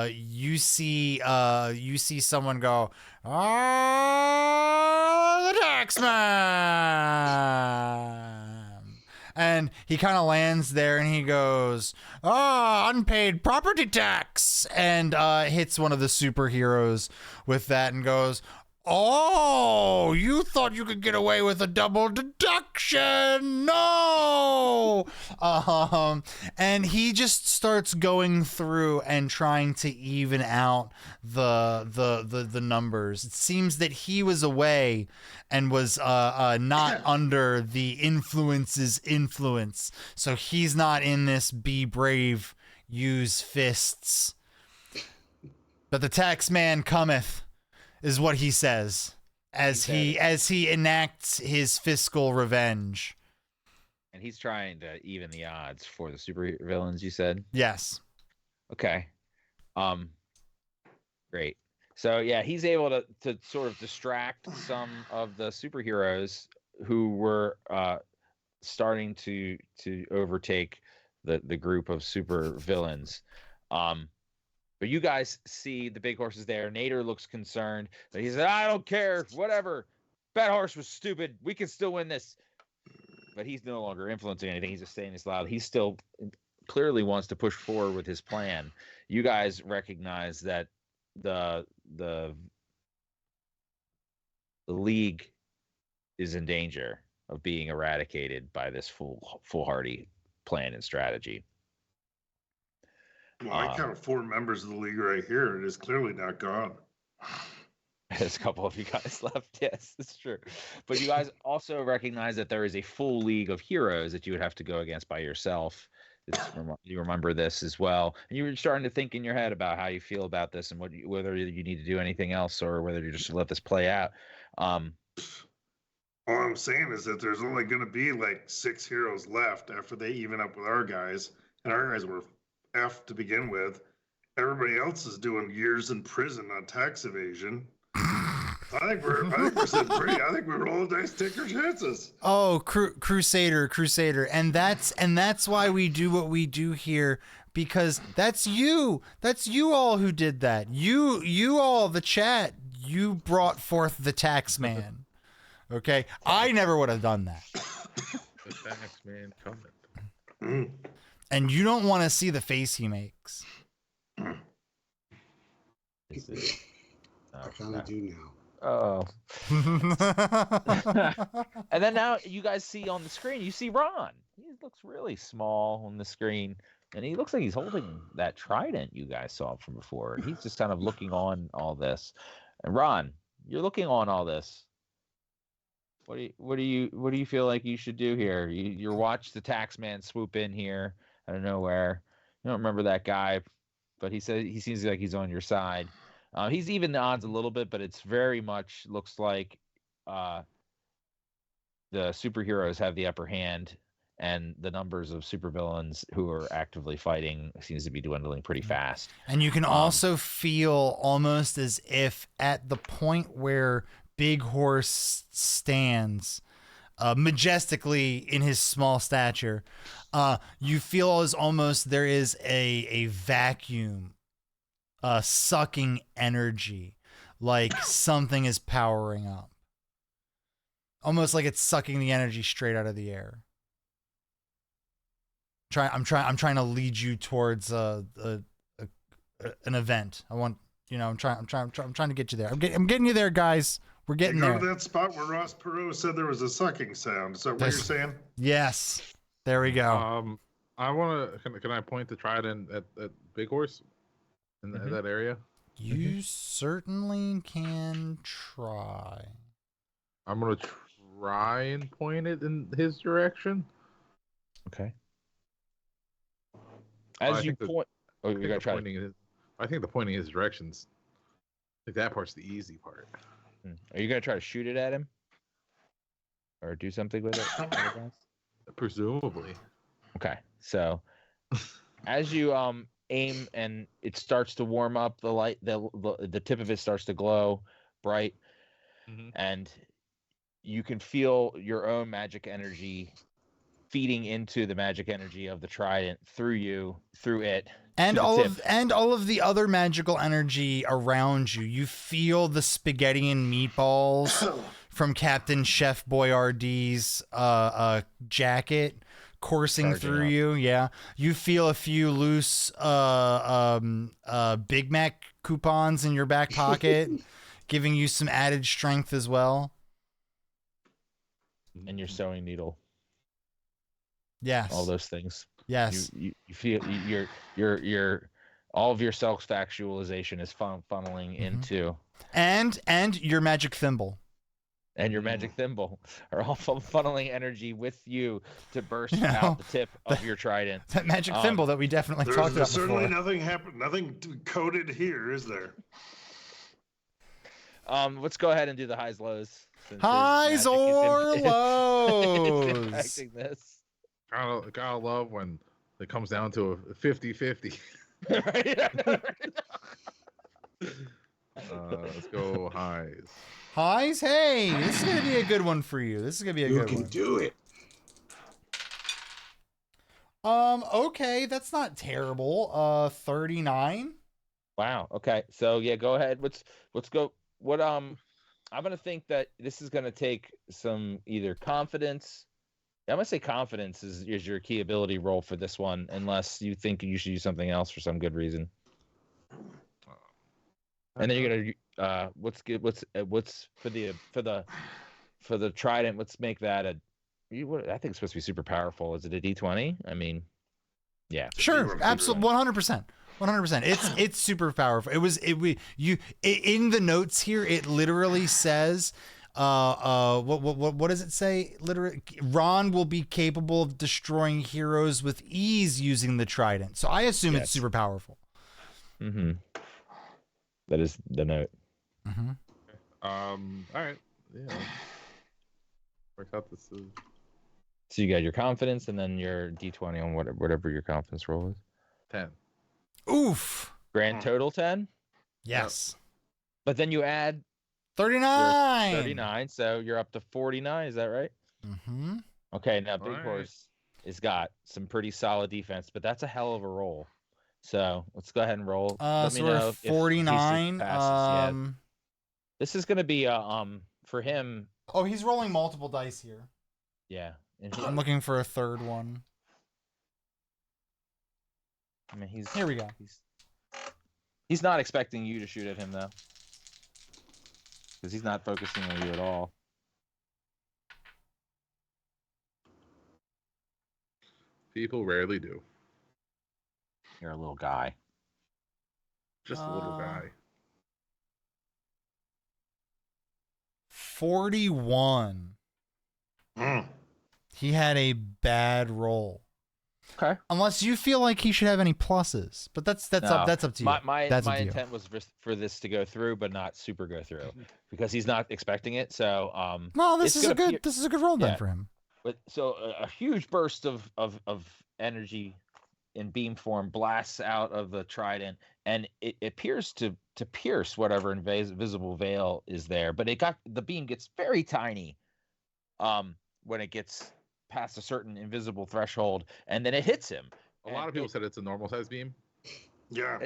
you see someone go, "Oh, the taxman!" And he kind of lands there, and he goes, "Oh, unpaid property tax!" And hits one of the superheroes with that, and goes, "Oh, you thought you could get away with a double deduction? No!" And he just starts going through and trying to even out the numbers. It seems that he was away and was not under the influence's influence, so he's not in this be brave, use fists. But the tax man cometh, is what he says as he enacts his fiscal revenge. And he's trying to even the odds for the supervillains, you said? Yes. Okay. Great. So yeah, he's able to sort of distract some of the superheroes who were starting to overtake the group of supervillains. But you guys see the Big Horse is there. Nader looks concerned, but he said, "I don't care, whatever. Bad Horse was stupid. We can still win this." But he's no longer influencing anything. He's just saying this loud. He still clearly wants to push forward with his plan. You guys recognize that the League is in danger of being eradicated by this foolhardy plan and strategy. Well, I count 4 members of the League right here. It is clearly not gone. There's a couple of you guys left. Yes, it's true. But you guys also recognize that there is a full League of heroes that you would have to go against by yourself. You remember this as well. And you were starting to think in your head about how you feel about this and whether you need to do anything else or whether you just let this play out. All I'm saying is that there's only going to be like 6 heroes left after they even up with our guys. And our guys were F to begin with. Everybody else is doing years in prison on tax evasion. I think we're sitting pretty. I think we roll the dice, take our chances. Oh, Crusader, and that's why we do what we do here, because that's you all who did that. You all, the chat, you brought forth the tax man. Okay, I never would have done that. The tax man coming. And you don't want to see the face he makes. I kind of do now. Oh. And then now you guys see on the screen, you see Ron. He looks really small on the screen. And he looks like he's holding that trident you guys saw from before. And he's just kind of looking on all this. And Ron, you're looking on all this. What do you feel like you should do here? You watch the tax man swoop in here out of nowhere. You don't remember that guy, but he said he seems like he's on your side. He's even the odds a little bit, but it's very much looks like the superheroes have the upper hand, and the numbers of supervillains who are actively fighting seems to be dwindling pretty fast. And you can also feel almost as if at the point where Big Horse stands majestically in his small stature, you feel as almost there is a vacuum sucking energy, like something is powering up. Almost like it's sucking the energy straight out of the air. I'm trying to lead you towards an event. I'm trying to get you there. I'm getting you there, guys. We're getting there. Go to that spot where Ross Perot said there was a sucking sound. Is that what you're saying? Yes. There we go. I want to. Can I point the trident at Big Horse in that area? You certainly can try. I'm gonna try and point it in his direction. Okay. As you point, I think the pointing his directions. Like that part's the easy part. Are you gonna try to shoot it at him, or do something with it? Presumably. Okay, so as you aim and it starts to warm up, the light, the tip of it starts to glow bright, and you can feel your own magic energy feeding into the magic energy of the trident through it. And all of the other magical energy around you. You feel the spaghetti and meatballs from Captain Chef Boyardee's jacket coursing through you. Yeah. You feel a few loose Big Mac coupons in your back pocket, giving you some added strength as well. And your sewing needle. Yes. All those things. Yes. You feel your all of your self-actualization is funneling into and your magic thimble. And your magic thimble are all funneling energy with you to burst out the tip of your trident. That magic thimble that we definitely talked about There's certainly before. nothing coded here, is there? Let's go ahead and do the highs lows. Highs or lows? Impacting this. Gotta love when it comes down to a 50-50. Let's go highs. Highs? Hey, this is going to be a good one for you. This is going to be a good one. You can do it. Okay, that's not terrible. 39. Wow. Okay. So yeah, go ahead. Let's go. What I'm gonna think that this is gonna take some either confidence. I'm gonna say confidence is your key ability roll for this one, unless you think you should use something else for some good reason. And then you're gonna what's for the trident? Let's make that I think it's supposed to be super powerful. Is it a D20? I mean, yeah. Sure, absolutely, 100%. 100%. It's super powerful. In the notes here, it literally says, what does it say? Literally, Ron will be capable of destroying heroes with ease using the trident. So I assume it's super powerful. Mm-hmm. That is the note. Mm-hmm. All right. Yeah. Works out this is. So you got your confidence and then your D20 on whatever your confidence roll is. 10. Oof. Grand total 10? Yes. But then you add 39. 39, so you're up to 49, is that right? Mm-hmm. Okay, now Big Horse has got some pretty solid defense, but that's a hell of a roll. So let's go ahead and roll. Let me know if 49. This is gonna be for him. Oh, he's rolling multiple dice here. Yeah. I'm looking for a third one. I mean, here we go. He's not expecting you to shoot at him though. because he's not focusing on you at all. People rarely do. You're a little guy. Just a little guy. 41. Mm. He had a bad roll. Okay. Unless you feel like he should have any pluses, but that's No. up to you. My That's up to you. intent was for this to go through, but not super go through, because he's not expecting it. So Well, it's this is a gonna good roll then Yeah. for him. But so a huge burst of energy in beam form blasts out of the trident, and it appears to pierce whatever invisible veil is there. But the beam gets very tiny when it gets past a certain invisible threshold, and then it hits him. A lot of people said it's a normal size beam. Yeah.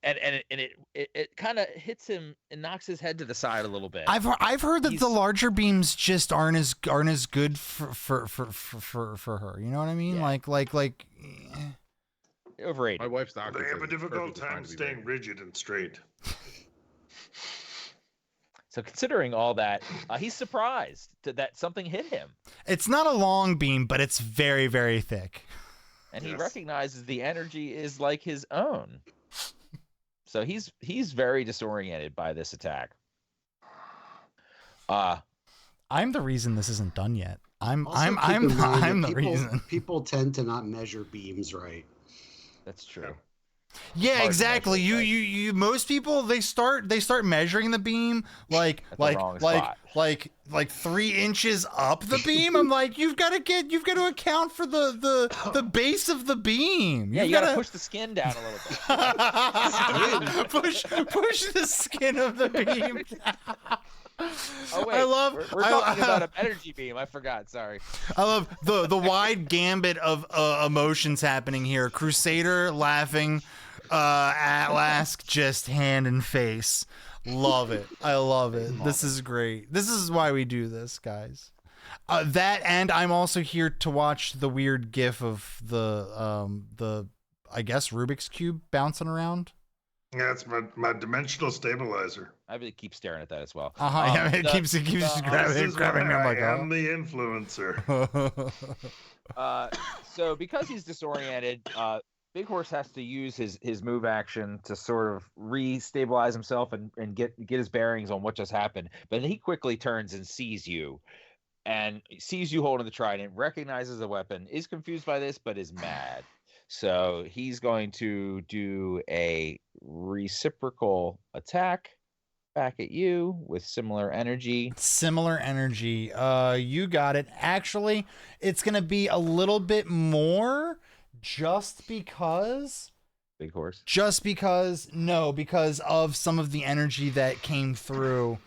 And it kind of hits him and knocks his head to the side a little bit. I've heard that the larger beams just aren't as good for her. You know what I mean? Yeah. Like. Overrated. My wife's doctor. They says have a it's difficult perfectly fine time to be staying big. rigid and straight. So considering all that, he's surprised that something hit him, It's not a long beam, but it's very, very thick. and he Yes. recognizes the energy is like his own. So he's very disoriented by this attack. I'm the reason this isn't done yet. I'm Also, keep in mind that the reason. People tend to not measure beams right. That's true. Yeah, Hard to exactly. measure, You most people they start measuring the beam like At the wrong spot. 3 inches up the beam. I'm like, you've got to account for the base of the beam. Yeah, You've you gotta push the skin down a little bit. push the skin of the beam down. Oh wait, we're talking about an energy beam. I forgot. Sorry. I love the wide gambit of emotions happening here. Crusader laughing, Atlask just hand and face. Love it. I love it. This is great. This is why we do this, guys. That, and I'm also here to watch the weird gif of the I guess Rubik's Cube bouncing around. Yeah, it's my dimensional stabilizer. I really keep staring at that as well. Yeah, it keeps This grabbing is me. I'm why like, I oh. am the influencer. So because he's disoriented, Big Horse has to use his move action to sort of re-stabilize himself and get his bearings on what just happened. But he quickly turns and sees you holding the trident, recognizes the weapon, is confused by this, but is mad. So he's going to do a reciprocal attack back at you with similar energy. Similar energy. You got it. Actually, it's gonna be a little bit more, just because Big Horse. because of some of the energy that came through.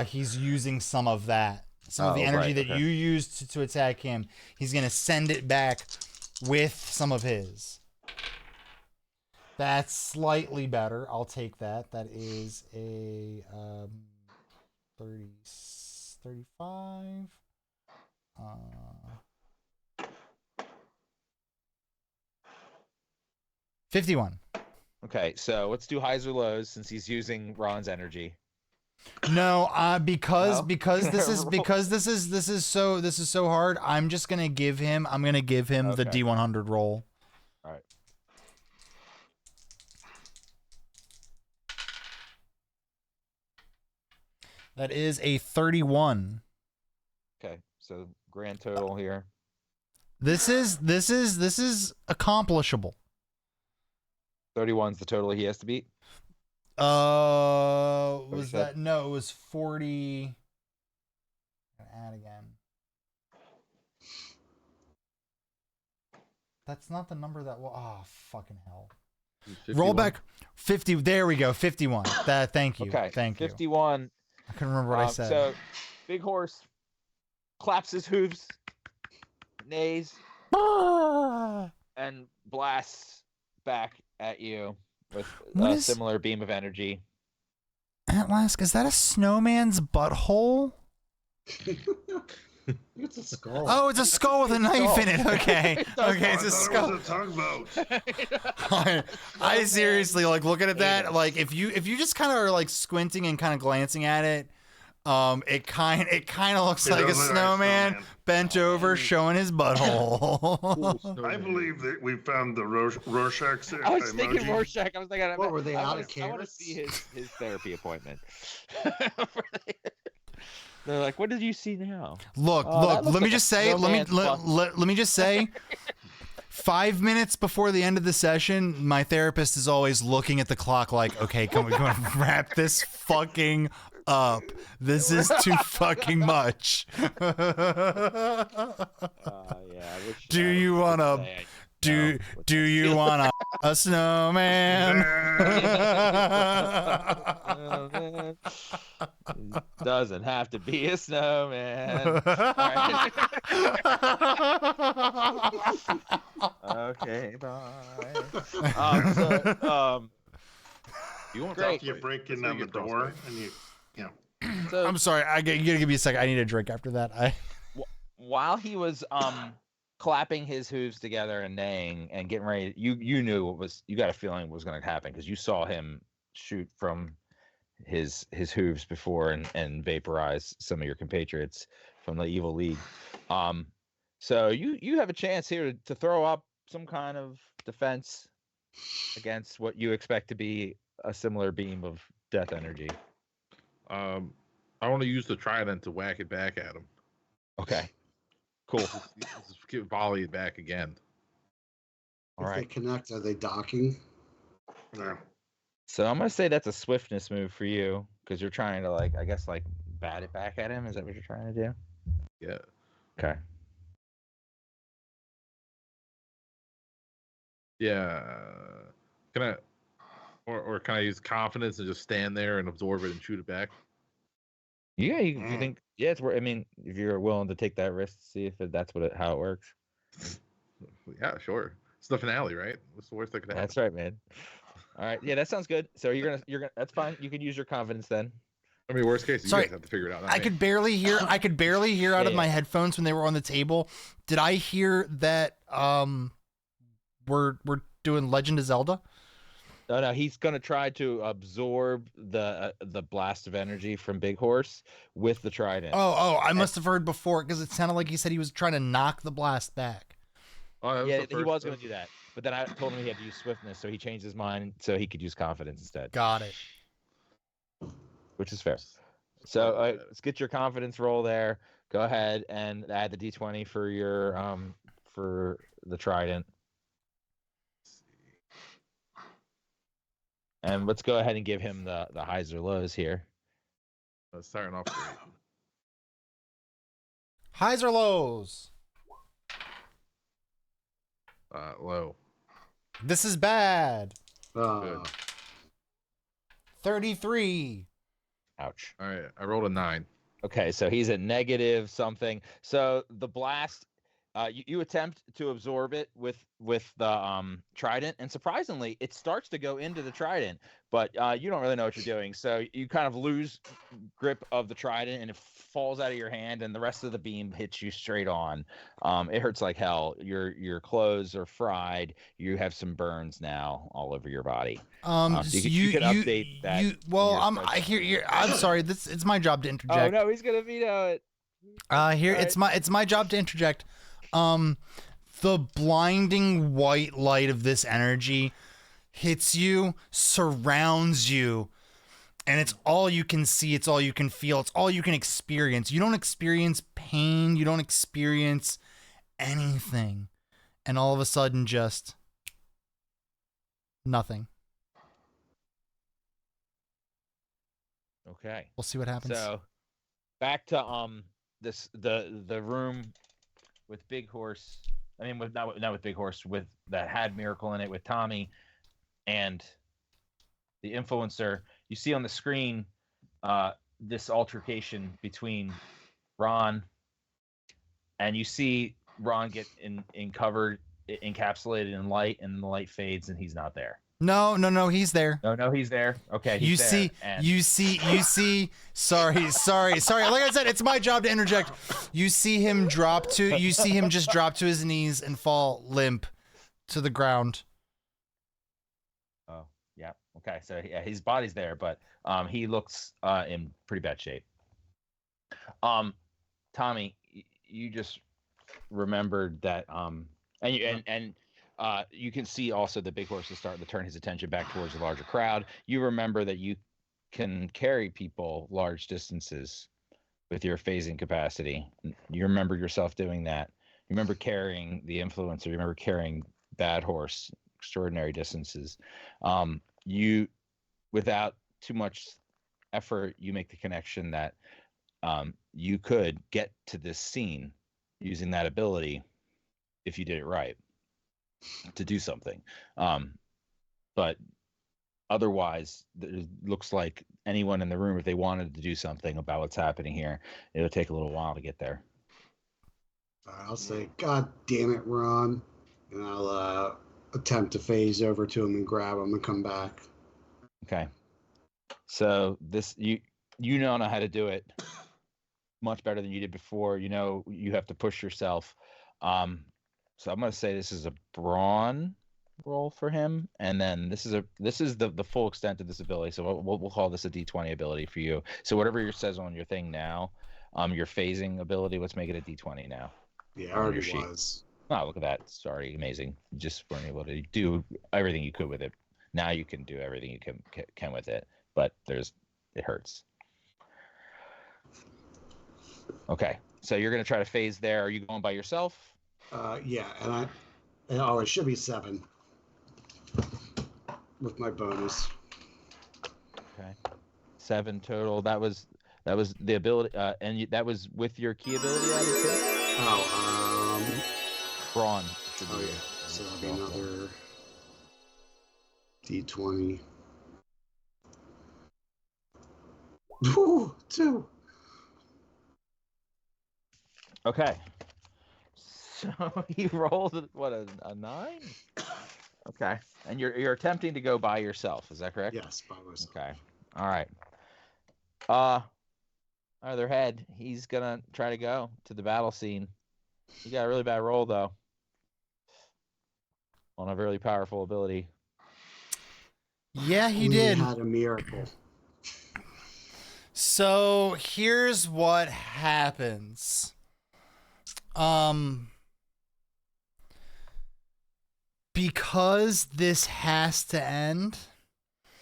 He's using some of that. Some of the energy right, that okay. you used to attack him. He's gonna send it back with some of his. That's slightly better. I'll take that. That is a 35. 51. Okay, so let's do highs or lows since he's using Ron's energy. No, because No? this is so hard. I'm gonna give him the Okay. D100 roll. All right. That is a 31. Okay, so grand total here. This is accomplishable. 31's the total he has to beat. Was said? that no? It was 40. Add again. That's not the number that. Oh, fucking hell! 51? Roll back 50. There we go. 51. That. Thank you. Okay, Thank you. 51. I couldn't remember what I said. So, Big Horse claps his hooves, neighs, and blasts back at you with What a is- similar beam of energy. Atlask, is that a snowman's butthole? It's a skull. Oh, it's a skull with a knife in it. Okay. Okay, it's a I skull. thought it was a tugboat. I seriously looking at that. Like if you just kind of are like squinting and kind of glancing at it, It kind of looks It like a does look like a snowman snowman. bent over, showing his butthole. I believe that we found the Rorschach I was thinking emoji. Rorschach. I was thinking, What, were they I out wanna- of I want to carrots? see his therapy appointment. They're like, what did you see now? Look, Oh, that looks let me like a just say, snowman's butt. let me just say, 5 minutes before the end of the session, my therapist is always looking at the clock like, okay, come on, wrap this fucking up. This is too fucking much. Yeah, I wish, Do I you wish I could wanna- say I Do know what do that you feels want a snowman? like. Doesn't have to be a snowman. Alright. Okay, bye. You want Great. You break in Let's on the make it frostbite. door and you So I'm sorry. You gotta give me a second. I need a drink after that. while he was clapping his hooves together and neighing and getting ready, you knew you got a feeling was going to happen because you saw him shoot from his hooves before and vaporize some of your compatriots from the evil league. So you have a chance here to throw up some kind of defense against what you expect to be a similar beam of death energy. I want to use the trident to whack it back at him. Okay, cool. Just get volley it back again. All If they right. connect, are they docking? no. So I'm gonna say that's a swiftness move for you because you're trying to I guess bat it back at him. Is that what you're trying to do? Yeah. Okay. Yeah. Can I, or can I use confidence and just stand there and absorb it and shoot it back? Yeah, you think? Yeah, it's where. I mean, if you're willing to take that risk, to see if that's how it works. Yeah, sure. It's the finale, right? What's the worst that could happen? That's right, man. All right, yeah, that sounds good. So you're gonna. That's fine. You can use your confidence then. I mean, worst case, you Sorry, guys have to figure it out. not I me. could barely hear. I could barely hear out of Yeah. my headphones when they were on the table. Did I hear that? We're doing Legend of Zelda. No, he's gonna try to absorb the blast of energy from Big Horse with the trident. I must have heard before because it sounded like he said he was trying to knock the blast back. Oh, that was yeah, the he first- was gonna do that, but then I told him he had to use swiftness, so he changed his mind so he could use confidence instead, Got it. which is fair. So let's get your confidence roll there. Go ahead and add the d20 for your for the trident. And let's go ahead and give him the highs or lows here. Starting off great. Highs or lows? Low. This is bad. Good. 33. Ouch. All right, I rolled a 9. Okay, so he's at negative something. So the blast, you attempt to absorb it with the trident, and surprisingly, it starts to go into the trident, but you don't really know what you're doing. So you kind of lose grip of the trident, and it falls out of your hand, and the rest of the beam hits you straight on. It hurts like hell. Your clothes are fried. You have some burns now all over your body. So you can update that. in your spreadsheet. I'm sorry. It's my job to Oh interject. no, he's gonna veto it. It's my job to interject. The blinding white light of this energy hits you, surrounds you, and it's all you can see, it's all you can feel, it's all you can experience. You don't experience pain, you don't experience anything. And all of a sudden just nothing. Okay. We'll see what happens. So back to the room with Big Horse. I mean, not with Big Horse, with that had Miracle in it with Tommy and the influencer. You see on the screen this altercation between Ron, and you see Ron get encapsulated in light, and the light fades, and he's not there. No, he's there. No, he's there. Okay, You he's there. see. Sorry. Like I said, it's my job to interject. You see him just drop to his knees and fall limp to the ground. Oh, yeah. Okay, so yeah, his body's there, but he looks in pretty bad shape. Tommy, you just remembered that you can see also the big horse is starting to turn his attention back towards the larger crowd. You remember that you can carry people large distances with your phasing capacity. You remember yourself doing that. You remember carrying the influencer. You remember carrying Bad Horse extraordinary distances. You, without too much effort, you make the connection that you could get to this scene using that ability if you did it right to do something. But otherwise, it looks like anyone in the room, if they wanted to do something about what's happening here, it'll take a little while to get there. I'll say, God damn it, Ron. And I'll attempt to phase over to him and grab him and come back. Okay. So this you know how to do it much better than you did before. You know you have to push yourself. So I'm gonna say this is a brawn roll for him, and then this is the full extent of this ability. So we'll call this a D20 ability for you. So whatever it says on your thing now, your phasing ability, let's make it a D20 now. Yeah, I already was. Oh, look at that. It's already amazing. You just weren't able to do everything you could with it. Now you can do everything you can with it, but it hurts. Okay, so you're gonna try to phase there. Are you going by yourself? Yeah, and it should be 7 with my bonus. Okay, 7 total. That was the ability, and that was with your key ability added to it? Brawn. Oh yeah, so that'll be another D20. Ooh, 2. Okay. So he rolled what a 9? Okay. And you're attempting to go by yourself, is that correct? Yes, by myself. Okay. All right. Other head, he's gonna try to go to the battle scene. He got a really bad roll though. On a really powerful ability. Yeah, he did. He had a miracle. So here's what happens. Because this has to end.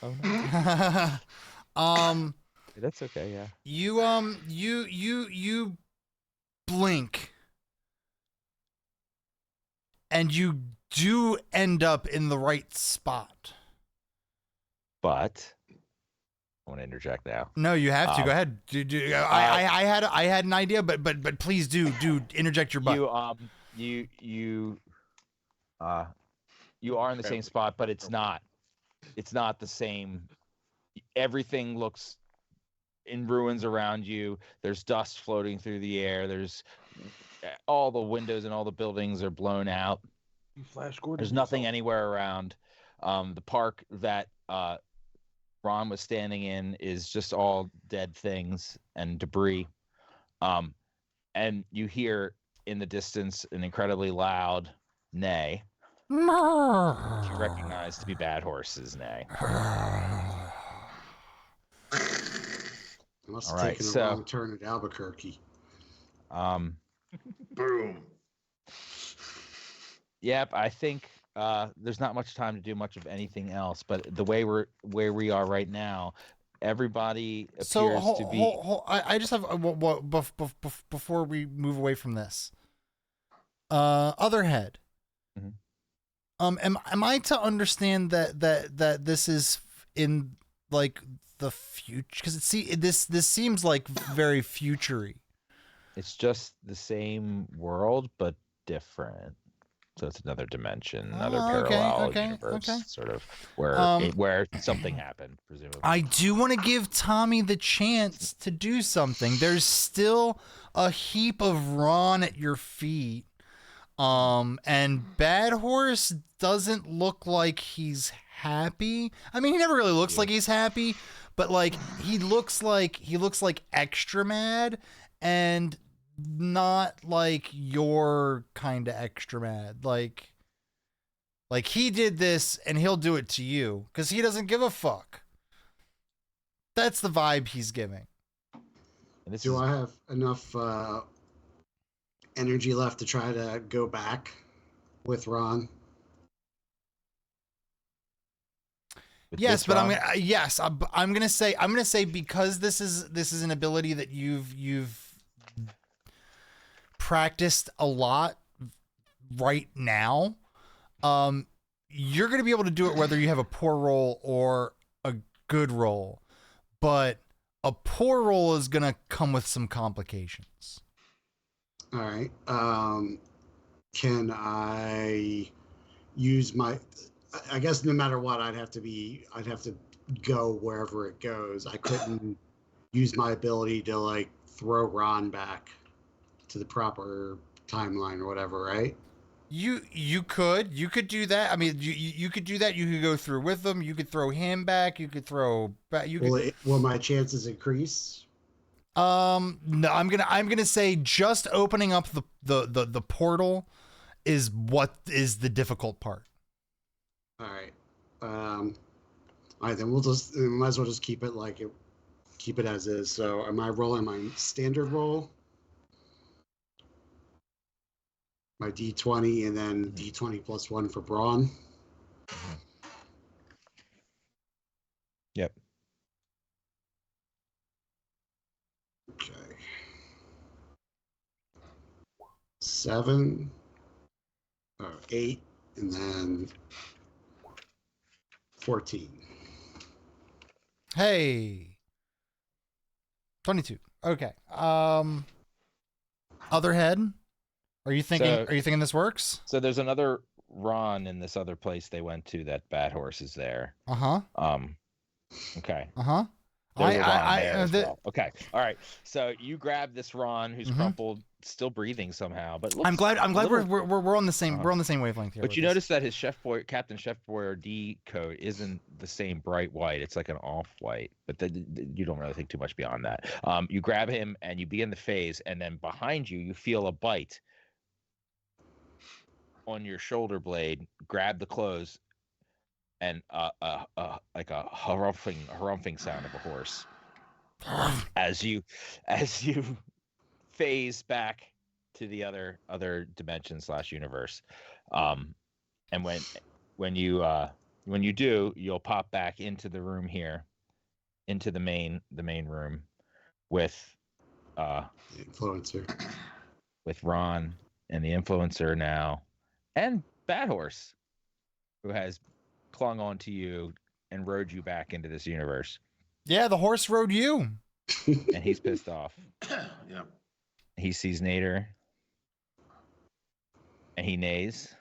Oh no. That's okay, yeah. You blink. And you do end up in the right spot. But I want to interject now. No, you have to. Go ahead. I had an idea, but please do interject your butt. You are in the same spot, but it's not the same. Everything looks in ruins around you. There's dust floating through the air. There's all the windows and all the buildings are blown out. You Flash Gordon. There's nothing anywhere around. The park that Ron was standing in is just all dead things and debris. And you hear in the distance an incredibly loud neigh. You recognize to be Bad Horse's neigh. I must have taken a wrong turn at Albuquerque. Boom. Yep, I think there's not much time to do much of anything else, but the way where we are right now, everybody appears to be. I just have before we move away from this. Otherhead. Mm-hmm. Am I to understand that this is in like the future? Because this seems like very future-y. It's just the same world but different. So it's another dimension, another parallel universe, sort of where something happened, presumably. I do want to give Tommy the chance to do something. There's still a heap of Ron at your feet. And Bad Horse doesn't look like he's happy. I mean, he never really looks like he's happy, but like he looks like extra mad, and not like your kind of extra mad. Like he did this and he'll do it to you because he doesn't give a fuck. That's the vibe he's giving. And this Do is, I have enough energy left to try to go back with Ron? with Yes, this but Ron, I'm gonna say because this is an ability that you've practiced a lot right now. You're gonna be able to do it whether you have a poor roll or a good roll, but a poor roll is gonna come with some complications. All right. Can I use my? I guess no matter what, I'd have to go wherever it goes. I couldn't use my ability to like throw Ron back to the proper timeline or whatever, right? You could do that. I mean, you could do that. You could go through with them. You could throw him back. You could throw back. Will my chances increase? No, I'm gonna say just opening up the portal is what is the difficult part. All right. All right, then we might as well just keep it as is. So am I rolling my standard roll? My D20 and then D20 plus 1 for Brawn. Yep. Okay. 7, 8, and then 14. Hey, 22. Okay. Other head. Are you thinking this works? So there's another Ron in this other place they went to. That Bad Horse is there. Uh-huh. Okay. Uh-huh. There's a Ron there as well. Okay. All right. So you grab this Ron who's crumpled, still breathing somehow. But I'm glad we're on the same we're on the same wavelength here. But you notice that his Captain Chef Boyer D coat isn't the same bright white. It's like an off white. But you don't really think too much beyond that. You grab him and you begin the phase, and then behind you, you feel a bite on your shoulder blade. Grab the clothes, and like a harumphing sound of a horse as you phase back to the other dimension / universe. And when you do, you'll pop back into the room here, into the main room with The influencer. with Ron and the influencer now, and Bad Horse, who has clung on to you and rode you back into this universe. Yeah, the horse rode you. And he's pissed off. Yeah. He sees Nader, and he neighs,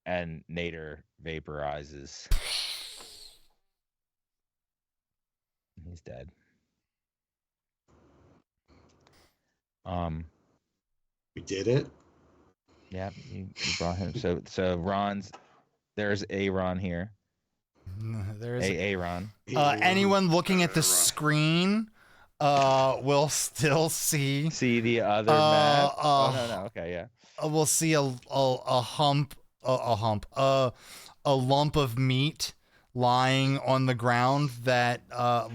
and Nader vaporizes. He's dead. We did it. Yeah, you brought him. So there's a Ron here. There's A Ron. anyone looking at the screen will still see the other map. No. Okay, yeah. we'll see a lump of meat lying on the ground that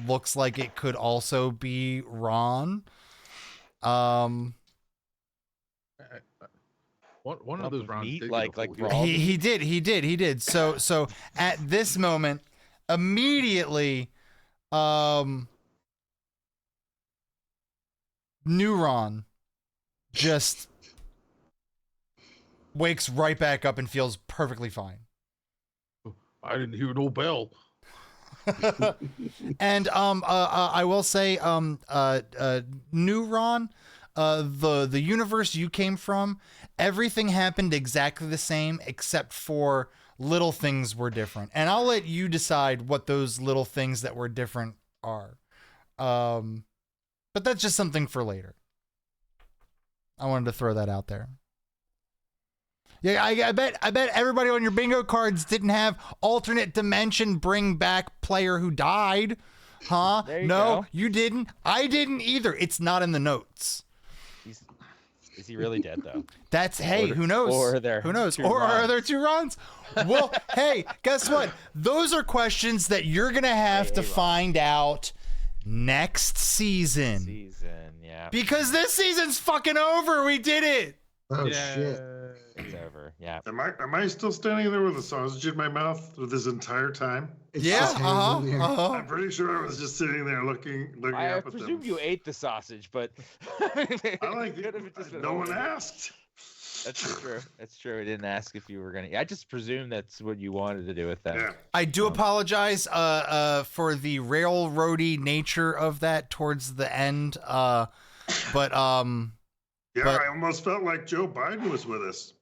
looks like it could also be Ron. One of those rounds meat, did like get a full raw heal. He did. So at this moment, immediately, Neuron just wakes right back up and feels perfectly fine. I didn't hear no bell. And I will say, Neuron, the universe you came from, everything happened exactly the same except for little things were different. And I'll let you decide what those little things that were different are. But that's just something for later. I wanted to throw that out there. Yeah, I bet everybody on your bingo cards didn't have alternate dimension bring back player who died. Huh? There you No, go. you didn't. I didn't either. It's not in the notes. Is he really dead though? That's hey, Or- who knows? or there Who knows? two Or are runs. there two runs? Well, hey, guess what? Those are questions that you're gonna have to Ron. find out next season. Yeah. Because this season's fucking over. We did it. Oh shit! It's over. Yeah. Am I still standing there with a sausage in my mouth for this entire time? It's Yeah. just hanging there. I'm pretty sure I was just sitting there looking I up at presume them. you ate the sausage, but I like Could have just been no one over there. asked. That's true. That's true. I didn't ask if you were gonna. I just presumed that's what you wanted to do with that. Yeah. I do apologize for the railroady nature of that towards the end. But Yeah, But- I almost felt like Joe Biden was with us.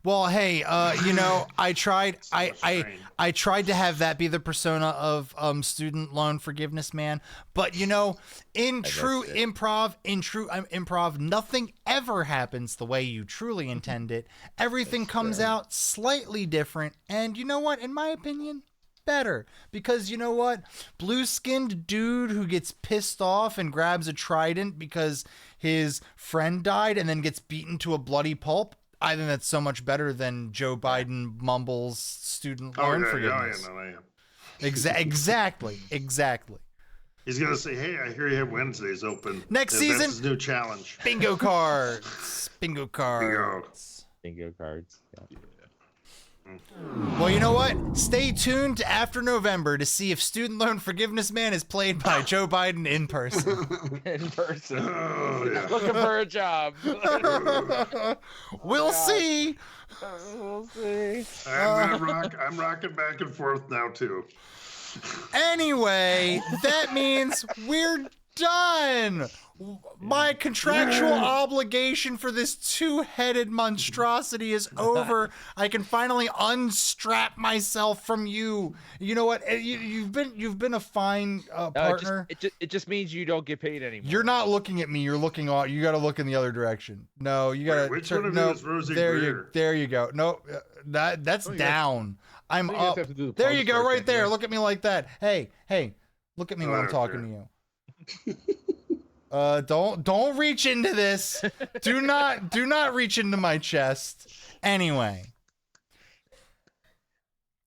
well, hey, I tried So much strain. I tried to have that be the persona of student loan forgiveness man, but in true it. improv, nothing ever happens the way you truly intend it. Everything comes out slightly different, and you know what? In my opinion, better, because you know what? Blue-skinned dude who gets pissed off and grabs a trident because his friend died and then gets beaten to a bloody pulp. I think that's so much better than Joe Biden mumbles student loan forgiveness. I am. Exactly. He's gonna say, "Hey, I hear you have Wednesdays open. Next That's season- his new challenge." Bingo cards. Bingo cards. Bingo cards. Yeah. Well, you know what? Stay tuned to after November to see if Student Loan Forgiveness Man is played by Joe Biden in person. In person. Oh yeah. Looking for a job. We'll see. We'll see. I'm rocking back and forth now too. Anyway, that means we're done. My contractual obligation for this two-headed monstrosity is over. I can finally unstrap myself from you. You know what? You've been a fine partner. It just means you don't get paid anymore. You're not looking at me. You're looking off. You got to look in the other direction. No, you got to. Wait, which one of you is Rosie Greer? There you go. No, that's Oh, you down. I'm you guys up. have to do the There plug you go, first right there. anyway. Look at me like that. Hey, look at me when I'm talking to you. Don't reach into this. Do not reach into my chest. Anyway,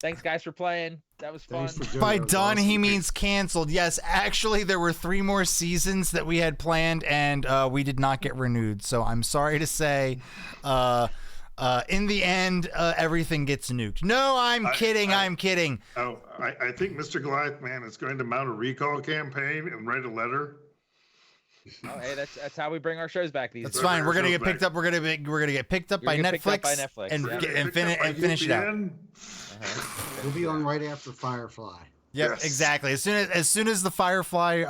Thanks, guys, for playing. That was fun. Thanks for doing by that. done Awesome. he means canceled. Yes, actually there were 3 more seasons that we had planned and we did not get renewed. So I'm sorry to say in the end everything gets nuked. No, I'm kidding. I'm kidding. Oh, I think Mr. Goliath Man is going to mount a recall campaign and write a letter. Oh, hey, that's how we bring our shows back these That's days. fine. We're gonna Shows get picked back. up. We're gonna get picked up You're by gonna get Netflix, picked up by Netflix, and yeah. get, and, Picked up by finish it out. UPN. We'll be on right after Firefly. Yep, Yes. exactly. As soon as the Firefly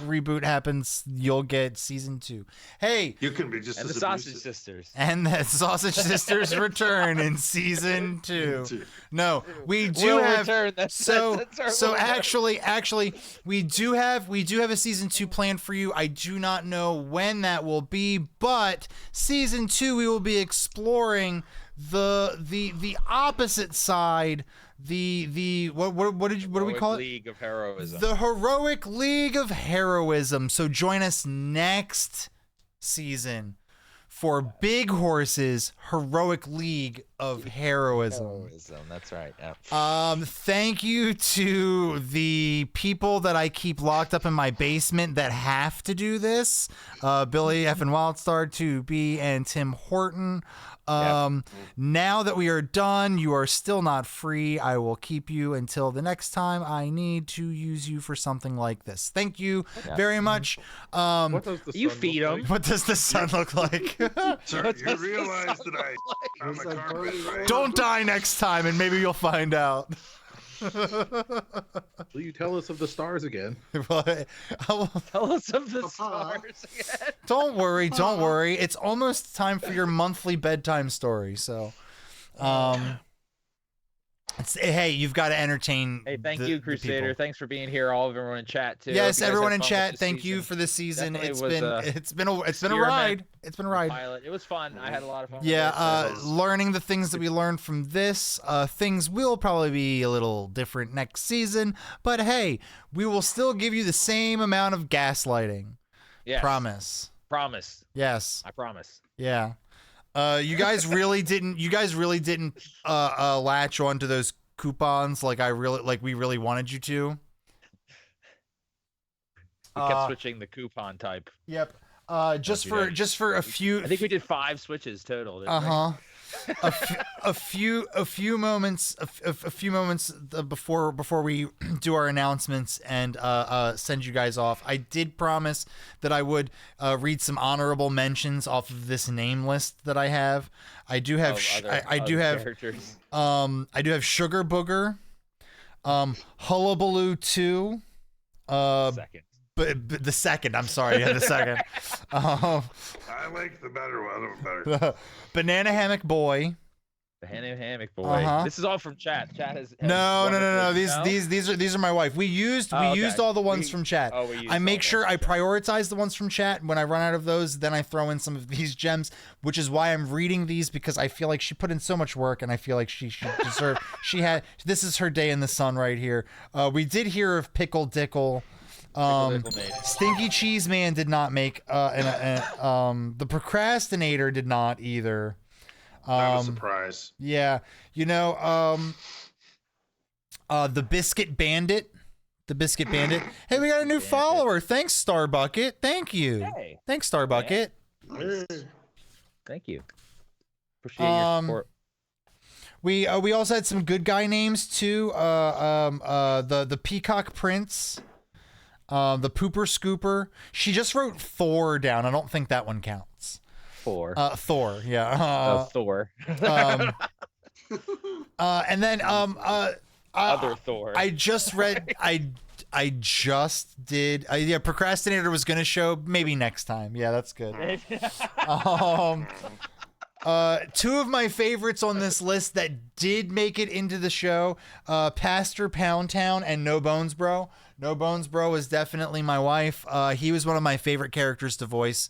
reboot happens, you'll get season 2. Hey, You can be just And as the Sausage abusive. Sisters. and the Sausage Sisters return in season 2. No, we do Will have. return. That's our So little- actually, we do have a season 2 planned for you. I do not know when that will be, but season 2 we will be exploring the opposite side. What do we Heroic call it? League of Heroism. The Heroic League of Heroism. So join us next season for Big Horse's Heroic League of Heroism. Heroism. That's right. Yeah. Thank you to the people that I keep locked up in my basement that have to do this. Billy F. and Wildstar, 2B, and Tim Horton. Now that we are done, you are still not free. I will keep you until the next time I need to use you for something like this. Thank you very much. What does the You sun feed look 'em. like? What does the sun look like? Sir, you realize that I'm It's a like carpet, burning right? Don't die next time, and maybe you'll find out. Will you tell us of the stars again? Tell us of the Papa. stars again. Don't worry. It's almost time for your monthly bedtime story. So, hey, you've got to entertain. Hey, thank the- you, the Crusader. people. Thanks for being here. All of everyone in chat too. Yes, Hope you guys everyone had in fun with chat. this Thank you season. for this season. Definitely It's was, been a experiment. ride. It's been a ride. Pilot. It was fun. I had a lot of fun. with Yeah, it. learning the things that we learned from this. Things will probably be a little different next season, but hey, we will still give you the same amount of gaslighting. Yes. Promise. Promise. Yes. I promise. Yeah. You guys really didn't. You guys really didn't latch onto those coupons like we really wanted you to. We kept switching the coupon type. Yep. Just for a few. I think we did 5 switches total. Didn't we? a few moments before we do our announcements and send you guys off. I did promise that I would read some honorable mentions off of this name list that I have. I do have I do have Sugar Booger, Hullabaloo 2, Second. but the second, I'm sorry, the second. I like the better one better. Banana Hammock Boy. The hammock boy. This is all from chat. Chat has no. These are my wife. We used all the ones from chat. I make sure I prioritize the ones from chat. When I run out of those, then I throw in some of these gems, which is why I'm reading these, because I feel like she put in so much work, and I feel like she should deserve. This is her day in the sun right here. We did hear of Pickle Dickle. Stinky Cheese Man did not make the Procrastinator did not either. Not a surprise. Yeah, the Biscuit Bandit. Hey, we got a new follower. Thanks, Starbucket. Thank you. Hey. Thanks, Starbucket. Thank you. Appreciate your support. We also had some good guy names too. The Peacock Prince. The Pooper Scooper. She just wrote Thor down. I don't think that one counts. Thor, yeah. Thor. And then other Thor. I just read. I just did. Yeah, Procrastinator was gonna show maybe next time. Yeah, that's good. Two of my favorites on this list that did make it into the show: Pastor Pound Town and No Bones Bro. No Bones Bro is definitely my wife. He was one of my favorite characters to voice.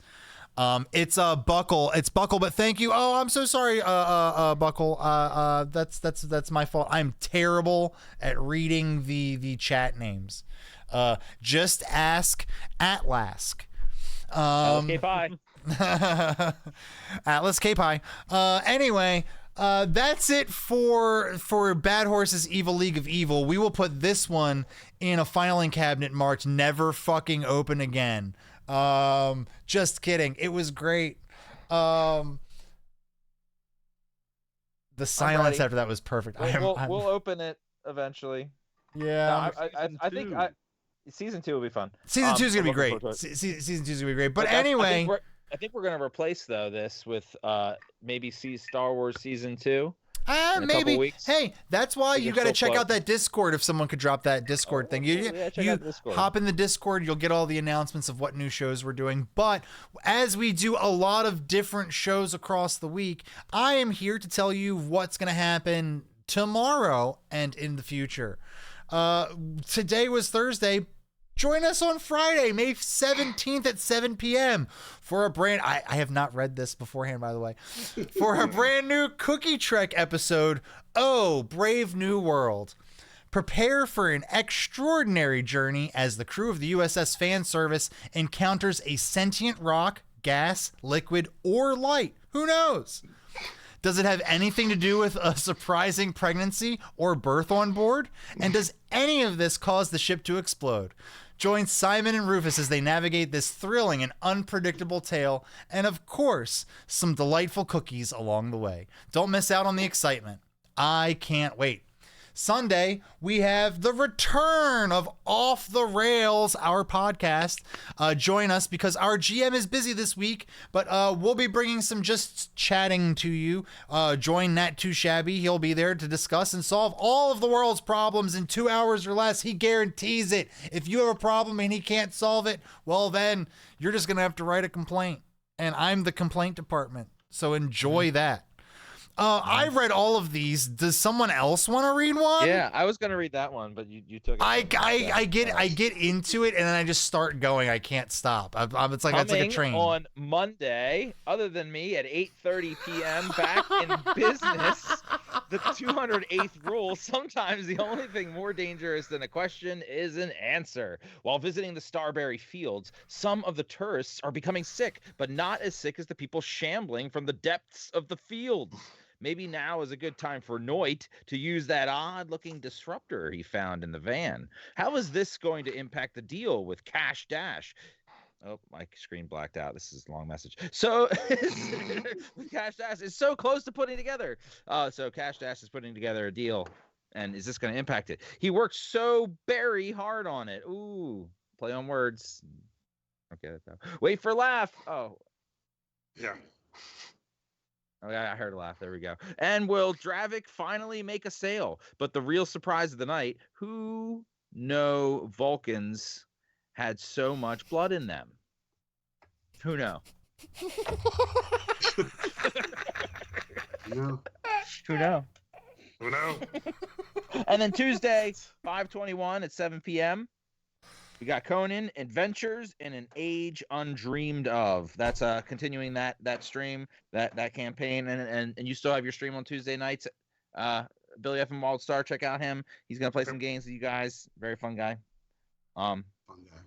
It's Buckle. It's Buckle, but thank you. Oh, I'm so sorry, Buckle. That's my fault. I'm terrible at reading the chat names. Just ask Atlask. Okay, bye. Atlas K-Pie. Anyway, that's it for Bad Horse's Evil League of Evil. We will put this one in a filing cabinet marked never fucking open again. Just kidding. It was great. The silence after that was perfect. We'll open it eventually. Yeah. No, I think season 2 will be fun. Season 2 is gonna be great. Season 2 is gonna be great. But anyway, I think we're gonna replace this with maybe Star Wars season 2. Maybe. Hey, that's why you got to check out that Discord. If someone could drop that Discord thing, you hop in the Discord. You'll get all the announcements of what new shows we're doing. But as we do a lot of different shows across the week, I am here to tell you what's going to happen tomorrow and in the future. Today was Thursday. Join us on Friday, May 17th at 7 p.m. for a brand... I have not read this beforehand, by the way. For a brand new Cookie Trek episode, Oh, Brave New World. Prepare for an extraordinary journey as the crew of the USS Fan Service encounters a sentient rock, gas, liquid, or light. Who knows? Does it have anything to do with a surprising pregnancy or birth on board? And does any of this cause the ship to explode? Join Simon and Rufus as they navigate this thrilling and unpredictable tale, and of course, some delightful cookies along the way. Don't miss out on the excitement. I can't wait. Sunday, we have the return of Off the Rails, our podcast. Join us because our GM is busy this week, but we'll be bringing some just chatting to you. Join Nat Too Shabby. He'll be there to discuss and solve all of the world's problems in 2 hours or less. He guarantees it. If you have a problem and he can't solve it, well, then you're just going to have to write a complaint. And I'm the complaint department. So enjoy that. I read all of these. Does someone else want to read one? Yeah, I was gonna read that one, but you took it. I get into it and then I just start going. I can't stop. It's like a train. On Monday, other than me at 8:30 p.m. back in business, the 208th rule. Sometimes the only thing more dangerous than a question is an answer. While visiting the Starberry Fields, some of the tourists are becoming sick, but not as sick as the people shambling from the depths of the fields. Maybe now is a good time for Noit to use that odd-looking disruptor he found in the van. How is this going to impact the deal with Cash Dash? Oh, my screen blacked out. This is a long message. So Cash Dash is so close to putting together. So Cash Dash is putting together a deal. And is this going to impact it? He worked so very hard on it. Ooh, play on words. Okay, wait for laugh. Oh, Yeah. oh, yeah, I heard a laugh. There we go. And will Dravik finally make a sale? But the real surprise of the night: who know Vulcans had so much blood in them? Who know? No. Who know? Who know? And then Tuesday, 5/21 at 7 p.m. We got Conan Adventures in an Age Undreamed of. That's continuing that stream, that campaign, and you still have your stream on Tuesday nights. Billy F. and Wild Star, check out him. He's gonna play some games with you guys. Very fun guy. Fun guy.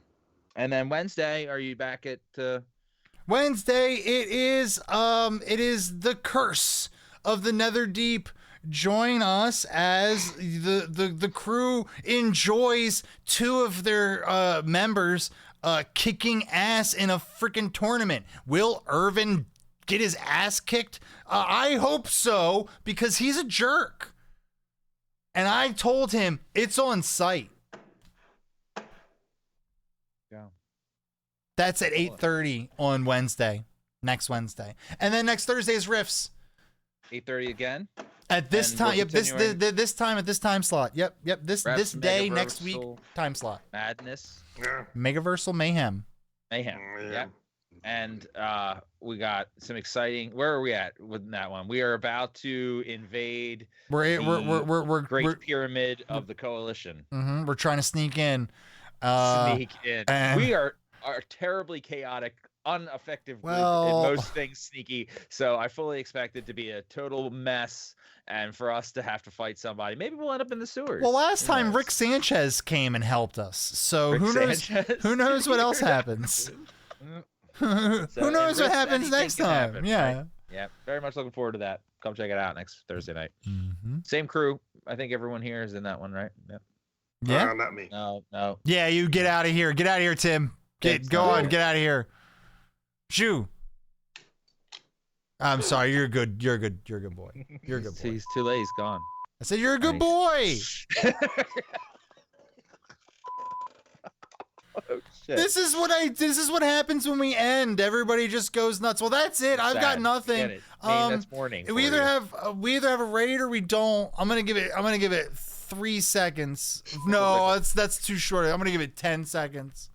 And then Wednesday, are you back at? Wednesday, it is the Curse of the Netherdeep. Join us as the crew enjoys two of their members kicking ass in a freaking tournament. Will Irvin get his ass kicked? I hope so, because he's a jerk. And I told him it's on site. Go. That's at 8:30 on Wednesday, next Wednesday. And then next Thursday is Riffs. 8:30 again. At this And time, we're yep. This continuing- at this time slot. Yep. This Reps, day next week Megaversal time slot. Madness. Yeah. Megaversal Mayhem. Mayhem. Yeah. Yep. And we got some exciting. Where are we at with that one? We are about to invade We're Great Pyramid of the Coalition. we're trying to sneak in. Sneak in. and- We are terribly chaotic, ineffective group Well- in most things sneaky. So I fully expect it to be a total mess, and for us to have to fight somebody. Maybe we'll end up in the sewers. Well, last Who time knows? Rick Sanchez came and helped us. So Rick who knows? Sanchez. Who knows what else happens? Who knows and what Rick said happens anything next can time? happen, Yeah. right? Yeah, very much looking forward to that. Come check it out next Thursday night. Mm-hmm. Same crew. I think everyone here is in that one, right? Yep. Yeah. Not me. No. Yeah. You get out of here. Get out of here, Tim. Go on. Get out of here. Shoo. I'm sorry. You're good. You're a good boy. You're a good boy. He's too late. He's gone. I said you're a good Nice. boy. Oh, shit. This is what happens when we end. Everybody just goes nuts. Well, that's it. I've got Sad. nothing. Get it. That's morning. We for either you. have a raid or we don't. I'm gonna give it 3 seconds. No, that's too short. I'm gonna give it 10 seconds.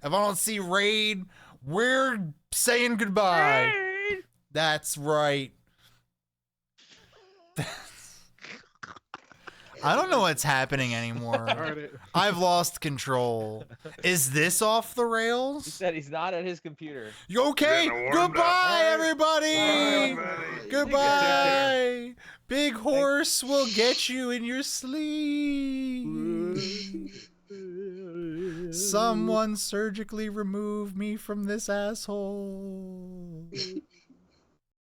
If I don't see raid, we're saying goodbye. That's right. I don't know what's happening anymore. I've lost control. Is this off the He rails? said he's not at his computer. Okay, Getting warmed up. goodbye, everybody. Everybody. Goodbye. Big horse will get you in your sleep. Someone surgically remove me from this asshole.